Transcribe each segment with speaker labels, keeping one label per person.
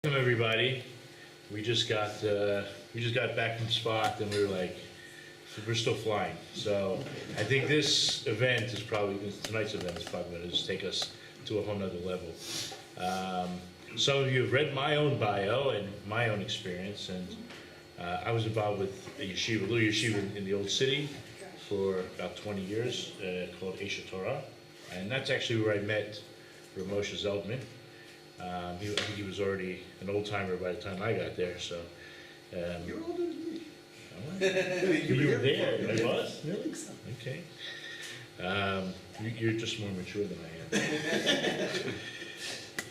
Speaker 1: Welcome everybody. We just got back from Spot and we were like, we're still flying. So I think this event is probably, tonight's event is probably going to just take us to a whole nother level. Some of you have read my own bio and my own experience, and I was involved with a yeshiva, a little yeshiva in the old city for about 20 years called Esha Torah, and that's actually where I met Rabbi Moshe Zeldman. I think he was already an old timer by the time I got there. So
Speaker 2: You're older than me.
Speaker 1: you were there. I was.
Speaker 2: I think so.
Speaker 1: Okay. You're just more mature than I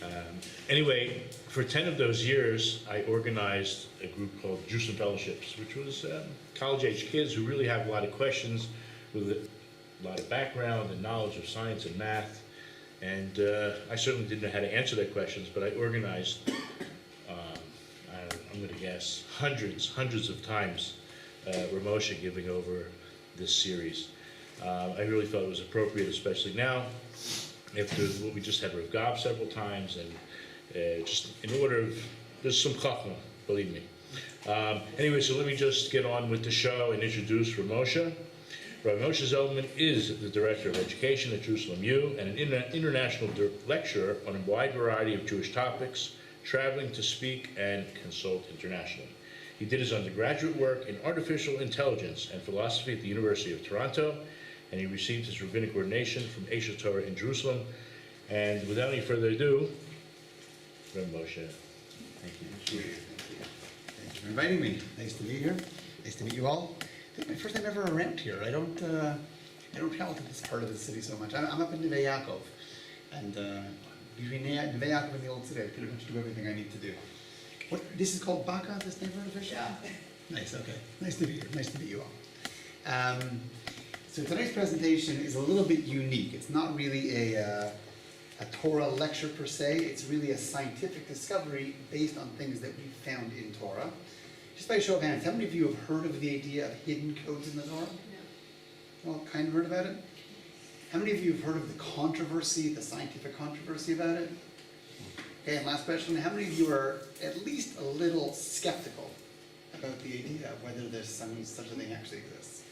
Speaker 1: am. Anyway, for 10 of those years, I organized a group called Jerusalem Fellowships, which was college-age kids who really have a lot of questions with a lot of background and knowledge of science and math. And I certainly didn't know how to answer their questions, but I organized, I'm going to guess, hundreds of times Moshe giving over this series. I really felt it was appropriate, especially now, after what we just had with Gab several times, and just in order of, there's some chachma, believe me. Anyway, so let me just get on with the show and introduce Moshe. Rabbi Moshe Zeldman is the Director of Education at Jerusalem U and an international lecturer on a wide variety of Jewish topics, traveling to speak and consult internationally. He did his undergraduate work in artificial intelligence and philosophy at the University of Toronto, and he received his rabbinic ordination from Esha Torah in Jerusalem. And without any further ado, Rabbi Moshe.
Speaker 2: Thank you. Thank you for inviting me. Nice to be here. Nice to meet you all. I think my first time ever around here. I don't travel to this part of the city so much. I'm up in Neve Yaakov, and between Neve Yaakov and the old city, I pretty much do everything I need to do. This is called Baka, this neighborhood official? Yeah. Nice, okay. Nice to be here. Nice to meet you all. So tonight's presentation is a little bit unique. It's not really a Torah lecture per se. It's really a scientific discovery based on things that we found in Torah. Just by show of hands, how many of you have heard of the idea of hidden codes in the Torah? No. Well, kind of heard about it? How many of you have heard of the controversy, the scientific controversy about it? Okay, and last question, how many of you are at least a little skeptical about the idea of whether there's such a thing actually exists?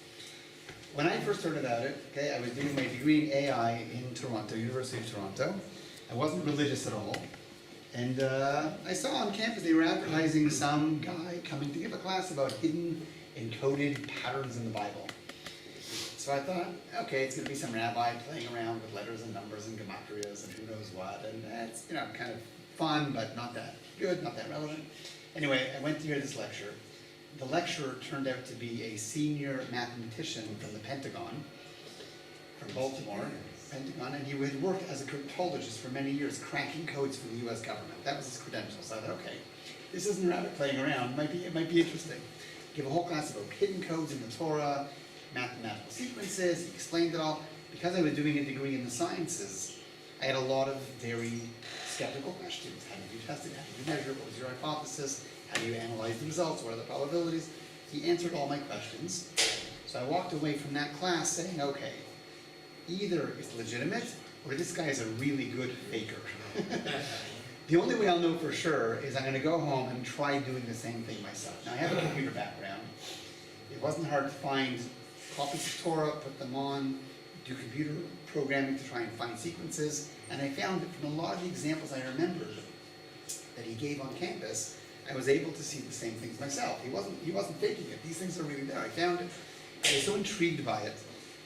Speaker 2: When I first heard about it, okay, I was doing my degree in AI in Toronto, University of Toronto. I wasn't religious at all. And I saw on campus they were advertising some guy coming to give a class about hidden encoded patterns in the Bible. So I thought, okay, it's going to be some rabbi playing around with letters and numbers and gematrias and who knows what, and it's kind of fun, but not that good, not that relevant. Anyway, I went to hear this lecture. The lecturer turned out to be a senior mathematician from the Pentagon, from Baltimore. Pentagon, and he had worked as a cryptologist for many years, cracking codes for the U.S. government. That was his credentials. So I thought, okay, this isn't rabbit playing around. It might be interesting. Give a whole class about hidden codes in the Torah, mathematical sequences. He explained it all. Because I was doing a degree in the sciences, I had a lot of very skeptical questions. How did you test it? How did you measure it? What was your hypothesis? How do you analyze the results? What are the probabilities? He answered all my questions. So I walked away from that class saying, okay, either it's legitimate, or this guy is a really good faker. The only way I'll know for sure is I'm going to go home and try doing the same thing myself. Now, I have a computer background. It wasn't hard to find copies of Torah, put them on, do computer programming to try and find sequences, and I found that from a lot of the examples I remembered that he gave on campus, I was able to see the same things myself. He wasn't faking it. These things are really there. I found it. I was so intrigued by it.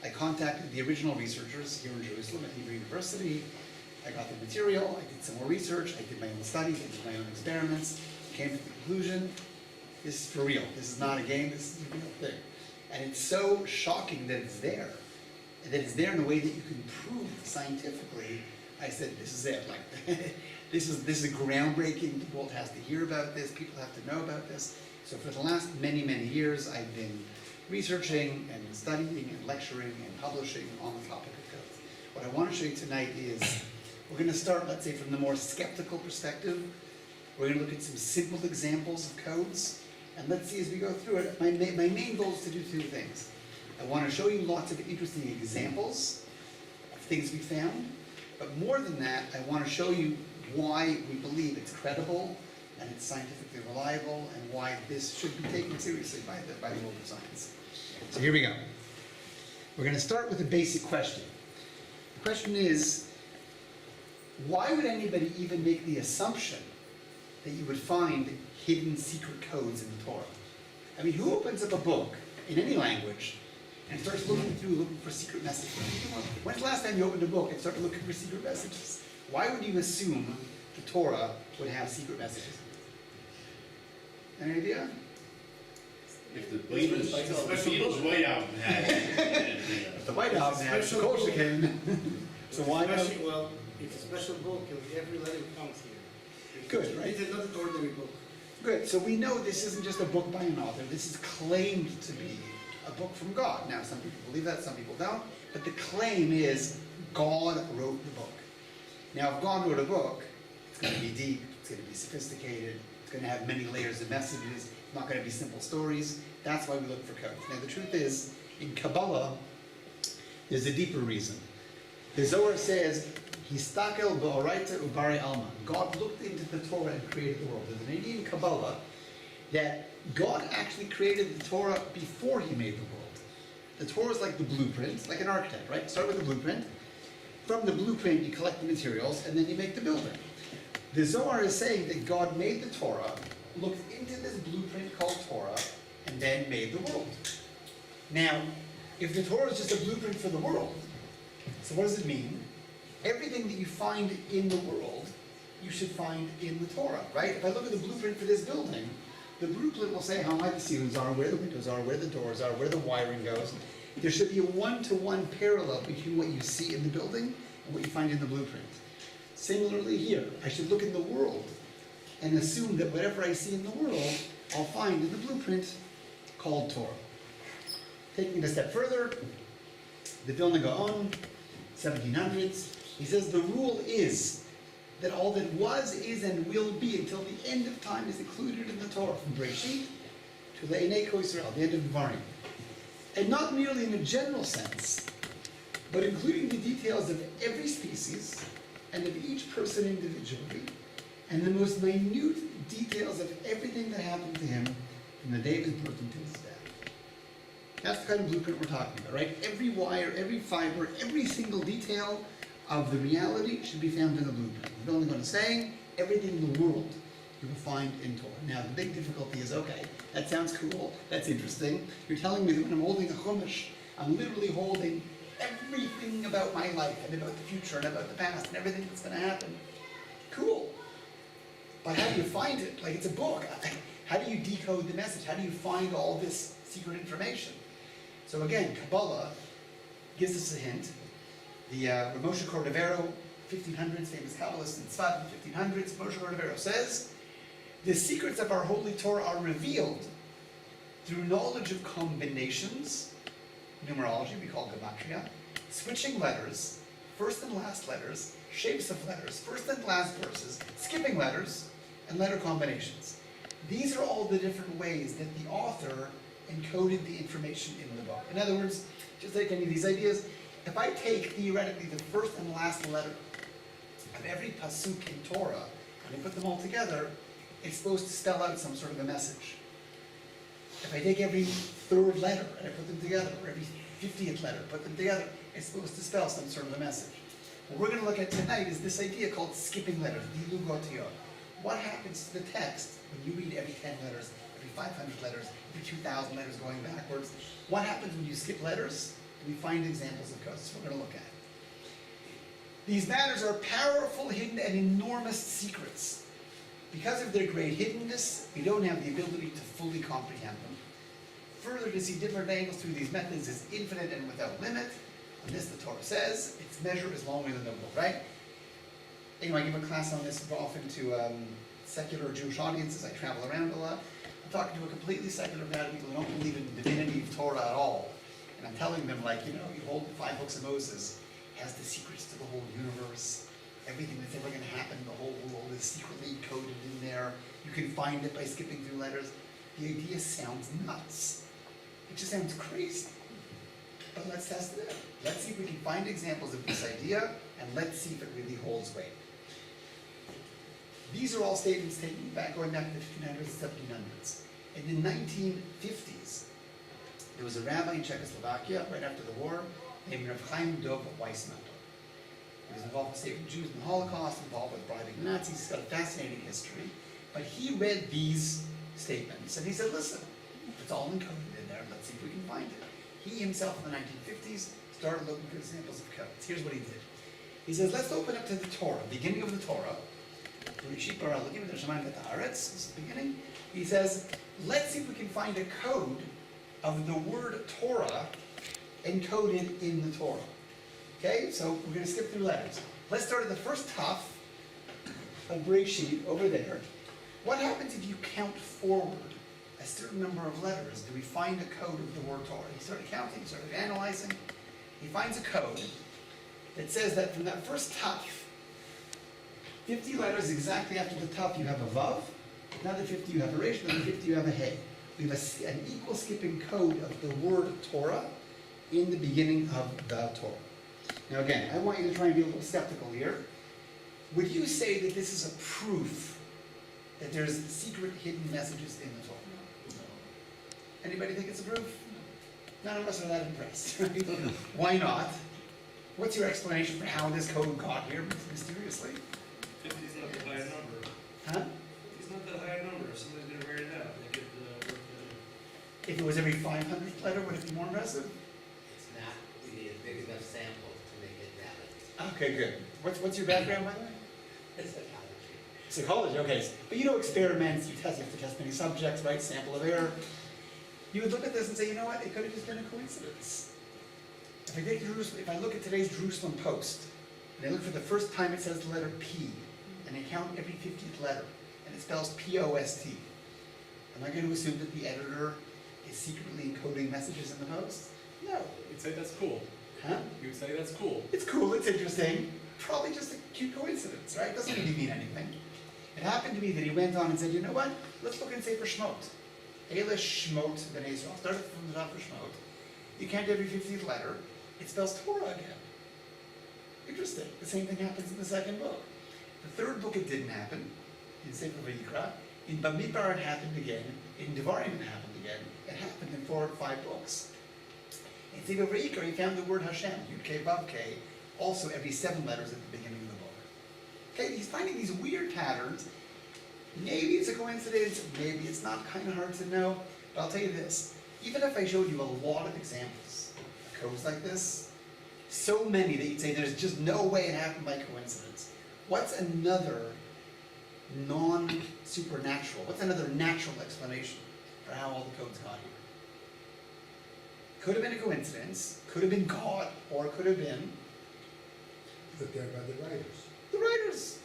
Speaker 2: I contacted the original researchers here in Jerusalem at Hebrew University. I got the material, I did some more research, I did my own studies, I did my own experiments, came to the conclusion, this is for real. This is not a game, this is a real thing. And it's so shocking that it's there, and that it's there in a way that you can prove scientifically. I said, this is it. Like, this is groundbreaking. The world has to hear about this, people have to know about this. So for the last many years, I've been researching and studying and lecturing and publishing on the topic of codes. What I want to show you tonight is, we're going to start, let's say, from the more skeptical perspective. We're going to look at some simple examples of codes, and let's see as we go through it. My main goal is to do two things. I want to show you lots of interesting examples of things we found, but more than that, I want to show you why we believe it's credible and it's scientifically reliable, and why this should be taken seriously by the world of science. So here we go. We're going to start with a basic question. The question is, why would anybody even make the assumption that you would find hidden secret codes in the Torah? I mean, who opens up a book in any language and starts looking for secret messages? When's the last time you opened a book and started looking for secret messages? Why would you assume the Torah would have secret messages? Any idea?
Speaker 3: If the Beatles way out and had it.
Speaker 2: The White House has the culture came. So why not?
Speaker 4: Well, it's a special book, and every letter counts here.
Speaker 2: Good, right?
Speaker 4: It's not an ordinary book.
Speaker 2: Good, so we know this isn't just a book by an author, this is claimed to be a book from God. Now, some people believe that, some people don't, but the claim is God wrote the book. Now, if God wrote a book, it's going to be deep, it's going to be sophisticated, it's going to have many layers of messages, it's not going to be simple stories. That's why we look for codes. Now, the truth is, in Kabbalah, there's a deeper reason. The Zohar says, Histakel ba'oraita ubari alma. God looked into the Torah and created the world. There's an idea in Kabbalah that God actually created the Torah before he made the world. The Torah is like the blueprint, like an architect, right? Start with the blueprint. From the blueprint, you collect the materials, and then you make the building. The Zohar is saying that God made the Torah, looked into this blueprint called Torah, and then made the world. Now, if the Torah is just a blueprint for the world, so what does it mean? Everything that you find in the world, you should find in the Torah, right? If I look at the blueprint for this building, the blueprint will say how high the ceilings are, where the windows are, where the doors are, where the wiring goes. There should be a one-to-one parallel between what you see in the building and what you find in the blueprint. Similarly here, I should look in the world and assume that whatever I see in the world, I'll find in the blueprint called Torah. Taking it a step further, the Vilna Gaon, 1700s, he says the rule is that all that was, is, and will be until the end of time is included in the Torah, from Bereshit to Le'enei Kol Yisrael, the end of Devarim. And not merely in a general sense, but including the details of every species and of each person individually, and the most minute details of everything that happened to him from the day of his birth until his death. That's the kind of blueprint we're talking about, right? Every wire, every fiber, every single detail of the reality should be found in the blueprint. We're only going to say everything in the world you will find in Torah. Now, the big difficulty is, okay, that sounds cool, that's interesting. You're telling me that when I'm holding a chumash, I'm literally holding everything about my life and about the future and about the past and everything that's going to happen. Cool. But how do you find it? Like, it's a book. How do you decode the message? How do you find all this secret information? So again, Kabbalah gives us a hint. The Moshe Cordovero, 1500s, famous Kabbalist in Tzfat in the 1500s, Moshe Cordovero says, the secrets of our Holy Torah are revealed through knowledge of combinations, numerology, we call gematria, switching letters, first and last letters, shapes of letters, first and last verses, skipping letters, and letter combinations. These are all the different ways that the author encoded the information in the book. In other words, just like any of these ideas, if I take theoretically the first and last letter of every pasuk in Torah and I put them all together, it's supposed to spell out some sort of a message. If I take every third letter and I put them together, or every 50th letter, put them together, it's supposed to spell some sort of a message. What we're going to look at tonight is this idea called skipping letters, dilugotiyot. What happens to the text when you read every 10 letters, every 500 letters, every 2,000 letters going backwards? What happens when you skip letters? We find examples of codes. That's what we're going to look at. These matters are powerful, hidden, and enormous secrets. Because of their great hiddenness, we don't have the ability to fully comprehend them. Further, to see different angles through these methods is infinite and without limit. And this, the Torah says, its measure is longer than the world, right? Anyway, I give a class on this often to secular Jewish audiences. I travel around a lot. I'm talking to a completely secular crowd of people who don't believe in the divinity of Torah at all. And I'm telling them, like, you hold the 5 books of Moses, has the secrets to the whole universe. Everything that's ever going to happen in the whole world is secretly coded in there. You can find it by skipping through letters. The idea sounds nuts. It just sounds crazy. But let's test it out. Let's see if we can find examples of this idea, and let's see if it really holds weight. These are all statements taken back, going back to the 1500s and 1700s. In the 1950s, there was a rabbi in Czechoslovakia right after the war named Rav Chaim Dov Weissmantel. He was involved with saving Jews in the Holocaust, involved with bribing the Nazis. He's got a fascinating history. But he read these statements and he said, listen, it's all encoded in there, let's see if we can find it. He himself in the 1950s started looking for examples of codes. Here's what he did. He says, let's open up to the Torah, beginning of the Torah. This is the beginning. He says, let's see if we can find a code of the word Torah encoded in the Torah. Okay, so we're going to skip through letters. Let's start at the first taf of Bereshit over there. What happens if you count forward a certain number of letters? Do we find a code of the word Torah? He started counting, he started analyzing. He finds a code that says that from that first taf, 50 letters exactly after the taf you have a vav, another 50 you have a resh, another 50 you have a hey. We have an equal skipping code of the word Torah in the beginning of the Torah. Now again, I want you to try and be a little skeptical here. Would you say that this is a proof that there's secret hidden messages in the Torah? No. Anybody think it's a proof? None of us are that impressed, right? Why not? What's your explanation for how this code got here mysteriously?
Speaker 5: 50 is not that high a number.
Speaker 2: Huh?
Speaker 5: 50 is not that high a number. If somebody's going to write it out, they get the work to
Speaker 2: If it was every 500th letter, would it be more impressive?
Speaker 6: It's not really a big enough sample to make it valid.
Speaker 2: Okay, good. What's your background, by the way?
Speaker 6: It's psychology.
Speaker 2: Psychology, okay. But you know experiments, you have to test many subjects, right? Sample of error. You would look at this and say, you know what? It could have just been a coincidence. If I look at today's Jerusalem Post, and I look for the first time it says the letter P, and I count every 50th letter, and it spells P-O-S-T, am I going to assume that the editor is secretly encoding messages in the Post? No.
Speaker 7: You'd say that's cool.
Speaker 2: Huh?
Speaker 7: You would say that's cool.
Speaker 2: It's cool, it's interesting. Probably just a cute coincidence, right? Doesn't really mean anything. It happened to be that he went on and said, you know what? Let's look and say for Shmot. Elish Shmot Ben Israel. Start from the top for Shmot. You count every 50th letter. It spells Torah again. Interesting. The same thing happens in the second book. The third book it didn't happen. In Sefer Vayikra. In Bamidbar it happened again. In Devarim it happened again. It happened in 4 or 5 books. In Sefer Vayikra he found the word Hashem, Yud-Kei Vav-Kei, also every 7 letters at the beginning of the book. Okay, he's finding these weird patterns. Maybe it's a coincidence, maybe it's not, kind of hard to know. But I'll tell you this, even if I showed you a lot of examples of codes like this, so many that you'd say there's just no way it happened by coincidence. What's another non-supernatural, what's another natural explanation for how all the codes got here? Could have been a coincidence, could have been God, or it could have been
Speaker 8: Put there by the writers.
Speaker 2: the writers.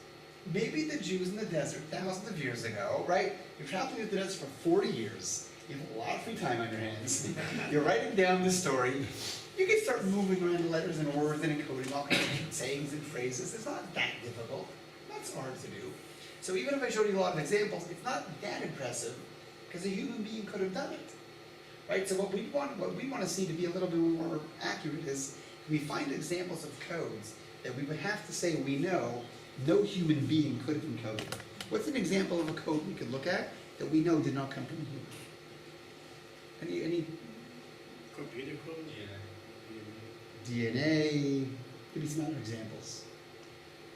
Speaker 2: Maybe the Jews in the desert thousands of years ago, right? You're traveling through the desert for 40 years. You have a lot of free time on your hands. You're writing down the story. You can start moving around the letters and words and encoding all kinds of sayings and phrases. It's not that difficult. Not so hard to do. So even if I showed you a lot of examples, it's not that impressive because a human being could have done it. Right? So what we want to see to be a little bit more accurate is we find examples of codes that we would have to say we know no human being could have encoded. What's an example of a code we could look at that we know did not come from a human? Any
Speaker 3: Computer code?
Speaker 2: DNA? Give me some other examples.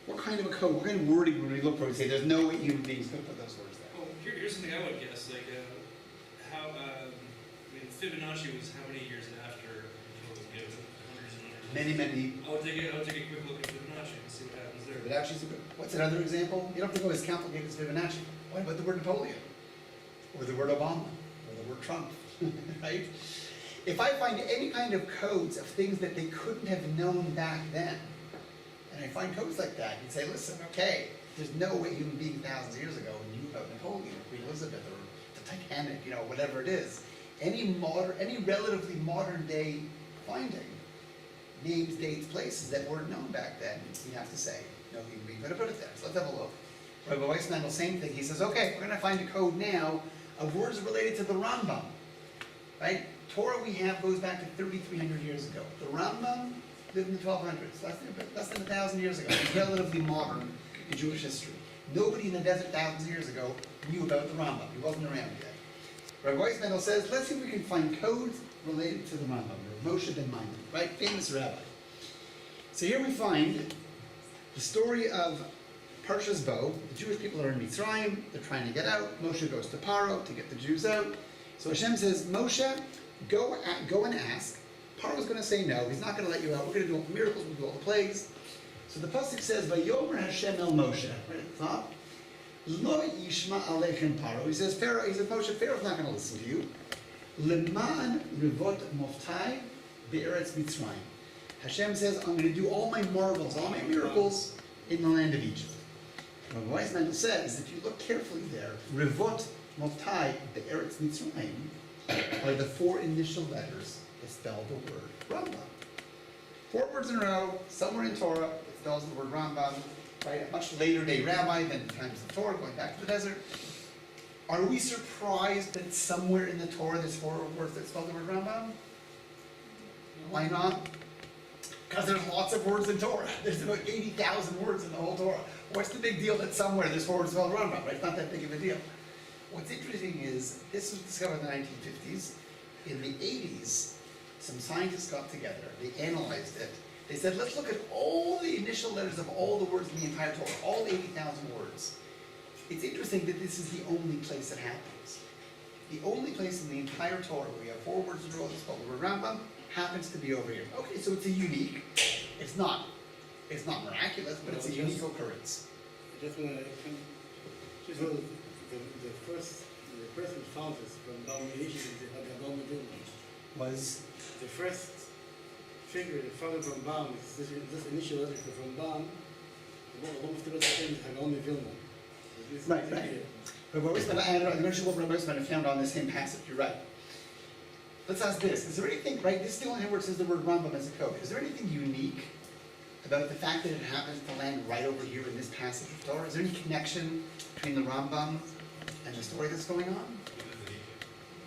Speaker 2: What kind of a code? What kind of wording when we look for it and say there's no way human beings could have put those words there?
Speaker 5: Well, here's something I would guess, like how, I mean, Fibonacci was how many years after it was given? Hundreds and hundreds.
Speaker 2: Many.
Speaker 5: I would take a quick look at Fibonacci and see what happens there.
Speaker 2: Fibonacci's a good. What's another example? You don't have to go as complicated as Fibonacci. What about the word Napoleon? Or the word Obama? Or the word Trump? Right? If I find any kind of codes of things that they couldn't have known back then, and I find codes like that, you'd say, listen, okay, there's no way human beings thousands of years ago knew about Napoleon or Queen Elizabeth or the Titanic, you know, whatever it is. Any relatively modern day finding names, dates, places that weren't known back then, you have to say, no human being could have put it there. So let's have a look. Rabbi Weissman, same thing. He says, okay, we're going to find a code now of words related to the Rambam. Right? Torah we have goes back to 3,300 years ago. The Rambam lived in the 1200s, less than 1,000 years ago. It's relatively modern in Jewish history. Nobody in the desert thousands of years ago knew about the Rambam. He wasn't around yet. Rabbi Weissman says, let's see if we can find codes related to the Rambam, or Moshe ben Maimon, right? Famous rabbi. So here we find the story of Parshas Bo. The Jewish people are in Mitzrayim. They're trying to get out. Moshe goes to Paro to get the Jews out. So Hashem says, Moshe, go and ask. Paro's going to say no. He's not going to let you out. We're going to do all the miracles. We'll do all the plagues. So the pasuk says, "Vayomer Hashem el Moshe." Right at the top. Lo yishma aleichem Paro. He says, Pharaoh. He says, Moshe, Pharaoh's not going to listen to you. Leman rivot moftai be'eretz Mitzrayim. Hashem says, I'm going to do all my marvels, all my miracles in the land of Egypt. What Weissman says, if you look carefully there, rivot moftai be'eretz Mitzrayim are the 4 initial letters that spell the word Rambam. 4 words in a row, somewhere in Torah, it spells the word Rambam, right? A much later day rabbi than the times of Torah, going back to the desert. Are we surprised that somewhere in the Torah there's 4 words that spell the word Rambam? Why not? Because there's lots of words in Torah. There's about 80,000 words in the whole Torah. What's the big deal that somewhere there's 4 words spelled Rambam, right? It's not that big of a deal. What's interesting is, this was discovered in the 1950s. In the 80s, some scientists got together, they analyzed it. They said, let's look at all the initial letters of all the words in the entire Torah, all 80,000 words. It's interesting that this is the only place it happens. The only place in the entire Torah where we have 4 words in a row that's called the word Rambam happens to be over here. Okay, so it's a unique, it's not miraculous, but it's a unique occurrence.
Speaker 4: Just want to, so the person who found this from down the Asia is the Rabbi
Speaker 2: Was
Speaker 4: The first figure that found from Baum is this initial letter from Baum. Almost the same Hagam Vilna.
Speaker 2: right. But what Weissman, I'm not sure what Rabbi Weissman found on this same passage. You're right. Let's ask this. Is there anything, right, this is the only where it says the word Rambam as a code. Is there anything unique about the fact that it happens to land right over here in this passage of Torah? Is there any connection between the Rambam and the story that's going on?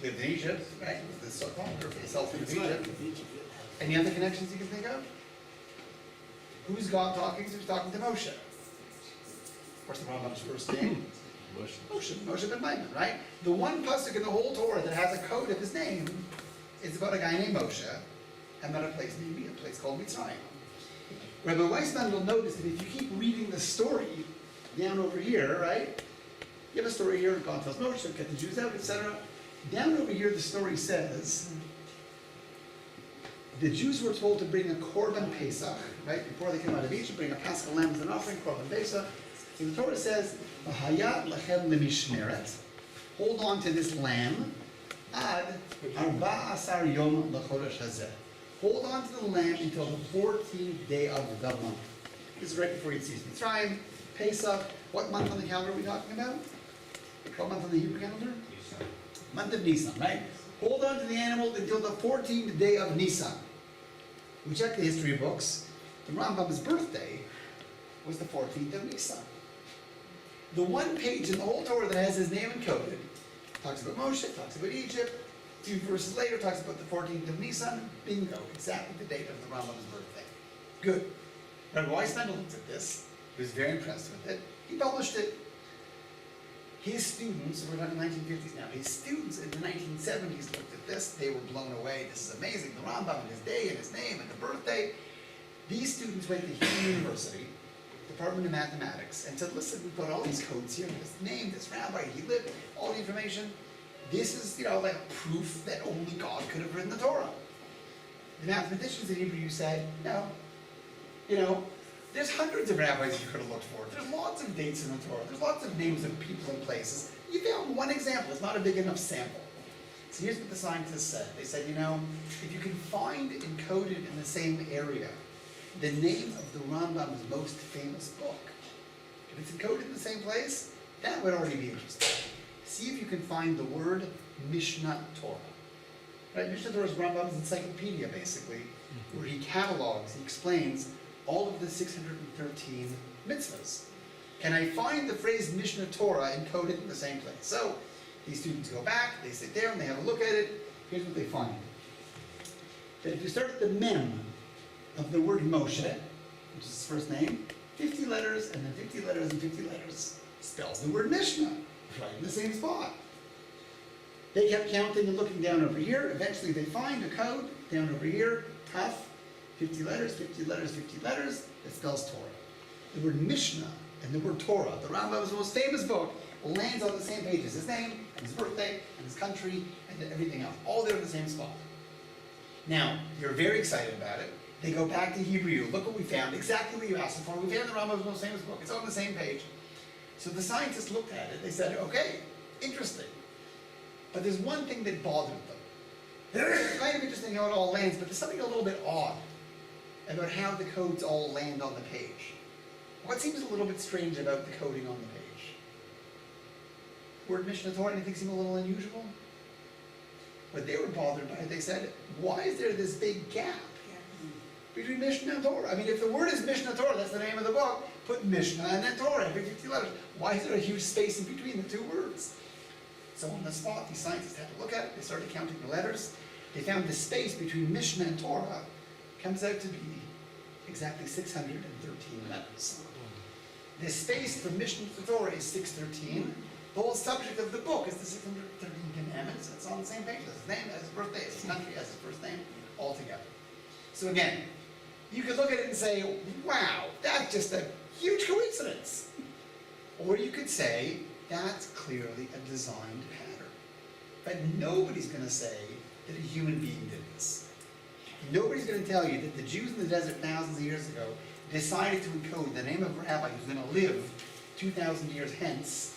Speaker 2: Lived in Egypt, right? With the so-called Zeldman of Egypt. Any other connections you can think of? Who's God talking to? Who's talking to Moshe? Of course, the Rambam's first name. Moshe ben Maimon, right? The one pasuk in the whole Torah that has a code of his name is about a guy named Moshe and about a place called Mitzrayim. Rabbi Weissman will notice that if you keep reading the story down over here, right? You have a story here, God tells Moshe, get the Jews out, etc. Down over here, the story says, the Jews were told to bring a Korban Pesach, right? Before they came out of Egypt, bring a Paschal lamb as an offering, Korban Pesach. So the Torah says, "V'hayat lachem lemishmeret." Hold on to this lamb. Ad 14 yom lechodesh hazeh. Hold on to the lamb until the 14th day of the month. This is right before you see Mitzrayim, Pesach. What month on the calendar are we talking about? What month on the Hebrew calendar? Month of Nisan, right? Hold on to the animal until the 14th day of Nisan. We check the history books. The Rambam's birthday was the 14th of Nisan. The one page in the whole Torah that has his name encoded talks about Moshe, talks about Egypt. A few verses later talks about the 14th of Nisan. Bingo, exactly the date of the Rambam's birthday. Good. Rabbi Weissman looked at this. He was very impressed with it. He published it. His students, we're talking 1950s now, his students in the 1970s looked at this. They were blown away. This is amazing. The Rambam and his day and his name and the birthday. These students went to Hebrew University, Department of Mathematics, and said, listen, we've got all these codes here, this name, this rabbi, he lived, all the information. This is, like proof that only God could have written the Torah. The mathematicians at Hebrew said, no. There's hundreds of rabbis you could have looked for. There's lots of dates in the Torah. There's lots of names of people and places. You found one example. It's not a big enough sample. So here's what the scientists said. They said, if you can find encoded in the same area the name of the Rambam's most famous book, if it's encoded in the same place, that would already be interesting. See if you can find the word Mishnah Torah. Right? Mishnah Torah is Rambam's encyclopedia, basically, where he catalogs, he explains all of the 613 mitzvahs. Can I find the phrase Mishnah Torah encoded in the same place? So these students go back, they sit there and they have a look at it. Here's what they find. That if you start at the mem of the word Moshe, which is his first name, 50 letters and then 50 letters and 50 letters. spells the word Mishnah, right in the same spot. They kept counting and looking down over here. Eventually they find a code down over here, tough, 50 letters, 50 letters, 50 letters, that spells Torah. The word Mishnah and the word Torah, the Rambam's most famous book, lands on the same pages. His name, and his birthday, and his country, and everything else. All there in the same spot. Now, you're very excited about it. They go back to Hebrew. Look what we found. Exactly what you asked for. We found the Rambam's most famous book. It's on the same page. So the scientists looked at it. They said, okay, interesting. But there's one thing that bothered them. It's kind of interesting how it all lands, but there's something a little bit odd about how the codes all land on the page. What seems a little bit strange about the coding on the page? Word Mishnah Torah, anything seem a little unusual? What they were bothered by, they said, why is there this big gap between Mishnah and Torah? I mean, if the word is Mishnah Torah, that's the name of the book, put Mishnah and then Torah every 50 letters. Why is there a huge space in between the two words? So on the spot, these scientists had to look at it. They started counting the letters. They found the space between Mishnah and Torah comes out to be exactly 613 letters. The space from Mishnah to Torah is 613. The whole subject of the book is the 613 commandments. It's on the same page. As his name, as his birthday, as his country, as his first name, all together. So again, you could look at it and say, wow, that's just a huge coincidence. Or you could say, that's clearly a designed pattern. But nobody's going to say that a human being did this. Nobody's going to tell you that the Jews in the desert thousands of years ago decided to encode the name of a rabbi who's going to live 2,000 years hence,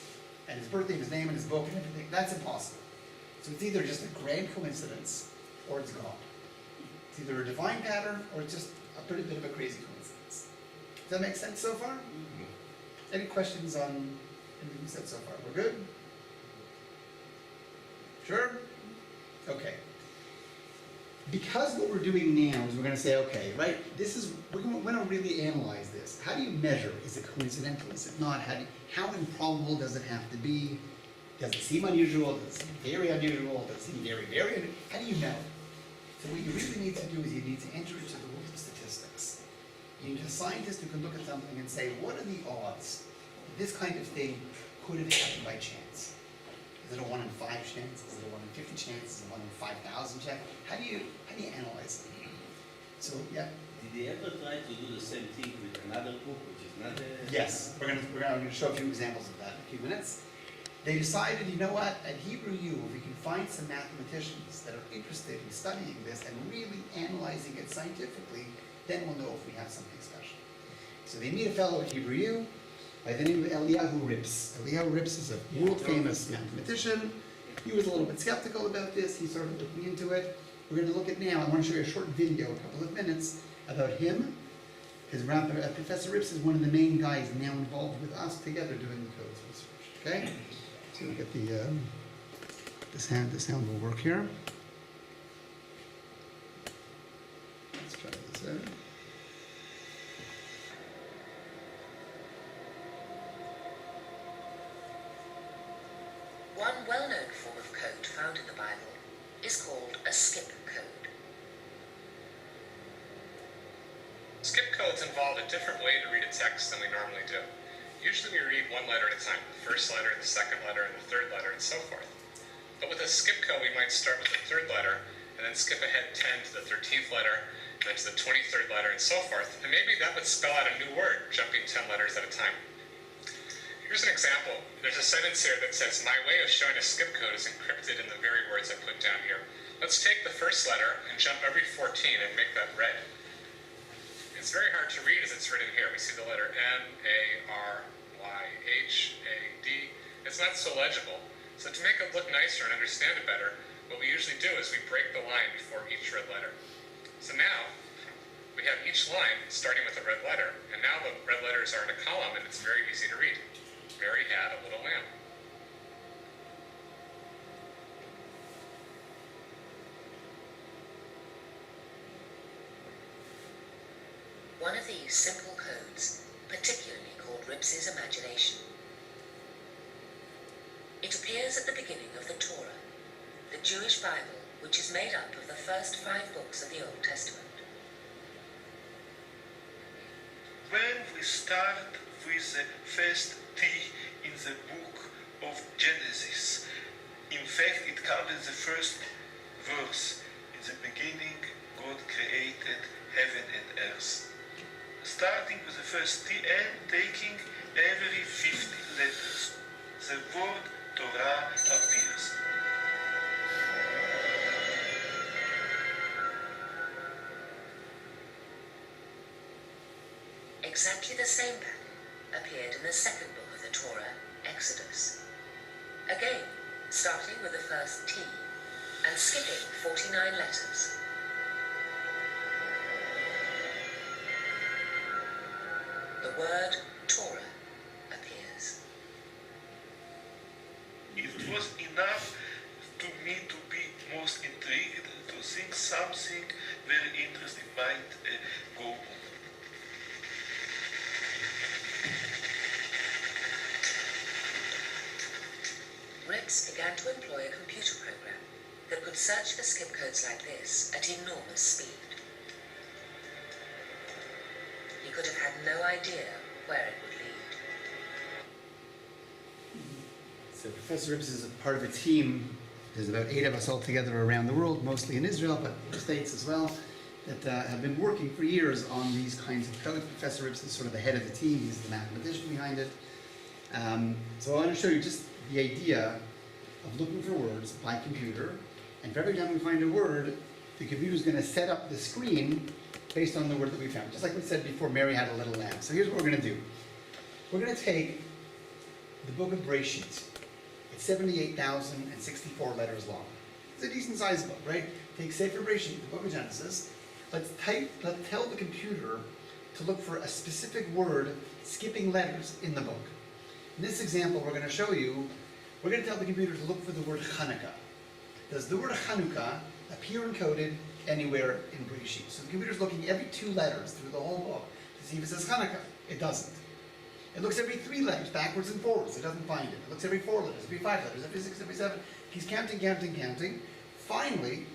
Speaker 2: and his birthday, his name, and his book, and everything. That's impossible. So it's either just a grand coincidence, or it's God. It's either a divine pattern, or it's just a pretty bit of a crazy coincidence. Does that make sense so far? Any questions on anything we said so far? We're good? Sure? Okay. Because what we're doing now is we're going to say, okay, right, we're going to really analyze this. How do you measure? Is it coincidental? Is it not? How improbable does it have to be? Does it seem unusual? Does it seem very unusual? Does it seem very, very unusual? How do you know? So what you really need to do is you need to enter into the world of statistics. You need a scientist who can look at something and say, what are the odds that this kind of thing could have happened by chance? Is it a 1 in 5 chance? Is it a 1 in 50 chance? Is it a 1 in 5,000 chance? How do you analyze it? So yeah.
Speaker 9: Did they ever try to do the same thing with another book, which is not a...
Speaker 2: Yes, we're going to show a few examples of that in a few minutes. They decided, you know what, at Hebrew U, if we can find some mathematicians that are interested in studying this and really analyzing it scientifically, then we'll know if we have something special. So they meet a fellow at Hebrew U by the name of Eliyahu Rips. Eliyahu Rips is a world-famous mathematician. He was a little bit skeptical about this. He started looking into it. We're going to look at now, I want to show you a short video, a couple of minutes, about him. Because Professor Rips is one of the main guys now involved with us together doing the codes research. Okay? So we'll get the sound will work here. Let's try this out.
Speaker 10: One well-known form of code found in the Bible is called a skip code.
Speaker 11: Skip codes involve a different way to read a text than we normally do. Usually we read one letter at a time, the first letter, the second letter, and the third letter, and so forth. But with a skip code, we might start with the third letter, and then skip ahead 10 to the 13th letter, and then to the 23rd letter, and so forth. And maybe that would spell out a new word, jumping 10 letters at a time. Here's an example. There's a sentence here that says, my way of showing a skip code is encrypted in the very words I put down here. Let's take the first letter and jump every 14 and make that red. It's very hard to read as it's written here. We see the letter M-A-R-Y-H-A-D. It's not so legible. So to make it look nicer and understand it better, what we usually do is we break the line before each red letter. So now, we have each line starting with a red letter, and now the red letters are in a column and it's very easy to read. Mary had a little lamb.
Speaker 10: One of these simple codes, particularly called Rips's imagination. It appears at the beginning of the Torah, the Jewish Bible, which is made up of the first 5 books of the Old Testament.
Speaker 12: When we start with the first T in the book of Genesis. In fact, it covers the first verse. In the beginning, God created heaven and earth. Starting with the first T and taking every 50 letters, the word Torah appears.
Speaker 10: Exactly the same pattern appeared in the second book of the Torah, Exodus. Again, starting with the first T and skipping 49 letters. The word Torah appears.
Speaker 12: It was enough to me to be most intrigued, to think something very interesting might go on.
Speaker 10: Rex began to employ a computer program that could search for skip codes like this at enormous speed. He could have had no idea where it would lead.
Speaker 2: So Professor Rips is a part of a team. There's about 8 of us all together around the world, mostly in Israel, but in the States as well, that have been working for years on these kinds of codes. Professor Rips is sort of the head of the team. He's the mathematician behind it. So I want to show you just the idea of looking for words by computer. And for every time we find a word, the computer is going to set up the screen based on the word that we found. Just like we said before, Mary had a little lamb. So here's what we're going to do. We're going to take the book of Bereshit. It's 78,064 letters long. It's a decent sized book, right? Take Sefer Bereshit, the book of Genesis. Let's tell the computer to look for a specific word skipping letters in the book. In this example, we're going to show you, we're going to tell the computer to look for the word Hanukkah. Does the word Hanukkah appear encoded anywhere in Bereshit? So the computer's looking every 2 letters through the whole book to see if it says Hanukkah. It doesn't. It looks every 3 letters, backwards and forwards. It doesn't find it. It looks every 4 letters, every 5 letters, every 6, every 7. He's counting, counting, counting. Finally,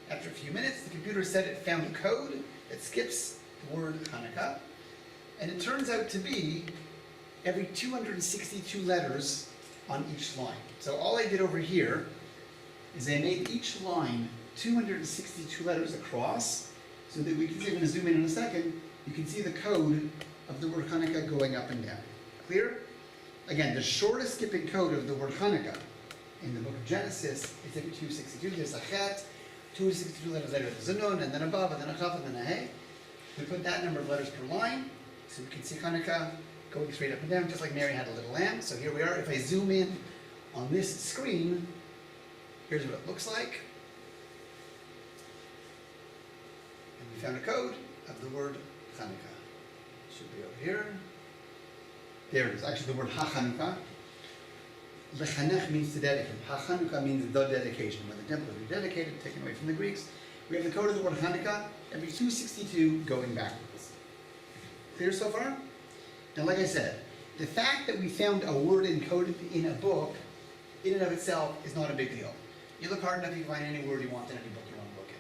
Speaker 2: after a few minutes, the computer said it found a code that skips the word Hanukkah. And it turns out to be every 262 letters on each line. So all I did over here is I made each line 262 letters across so that we can see, I'm going to zoom in a second, you can see the code of the word Hanukkah going up and down. Clear? Again, the shortest skipping code of the word Hanukkah in the book of Genesis is every 262. There's a chet, 262 letters later, there's a nun, and then a vav, and then a chaf, and then a hey. We put that number of letters per line so we can see Hanukkah going straight up and down, just like Mary had a little lamb. So here we are. If I zoom in on this screen, here's what it looks like. And we found a code of the word Hanukkah. It should be over here. There it is. Actually, the word ha-Hanukkah. Lechanech means to dedicate. Ha-Hanukkah means the dedication. When the temple was rededicated, taken away from the Greeks. We have the code of the word Hanukkah, every 262 going backwards. Clear so far? Now, like I said, the fact that we found a word encoded in a book, in and of itself, is not a big deal. You look hard enough, you can find any word you want in any book you want to look in.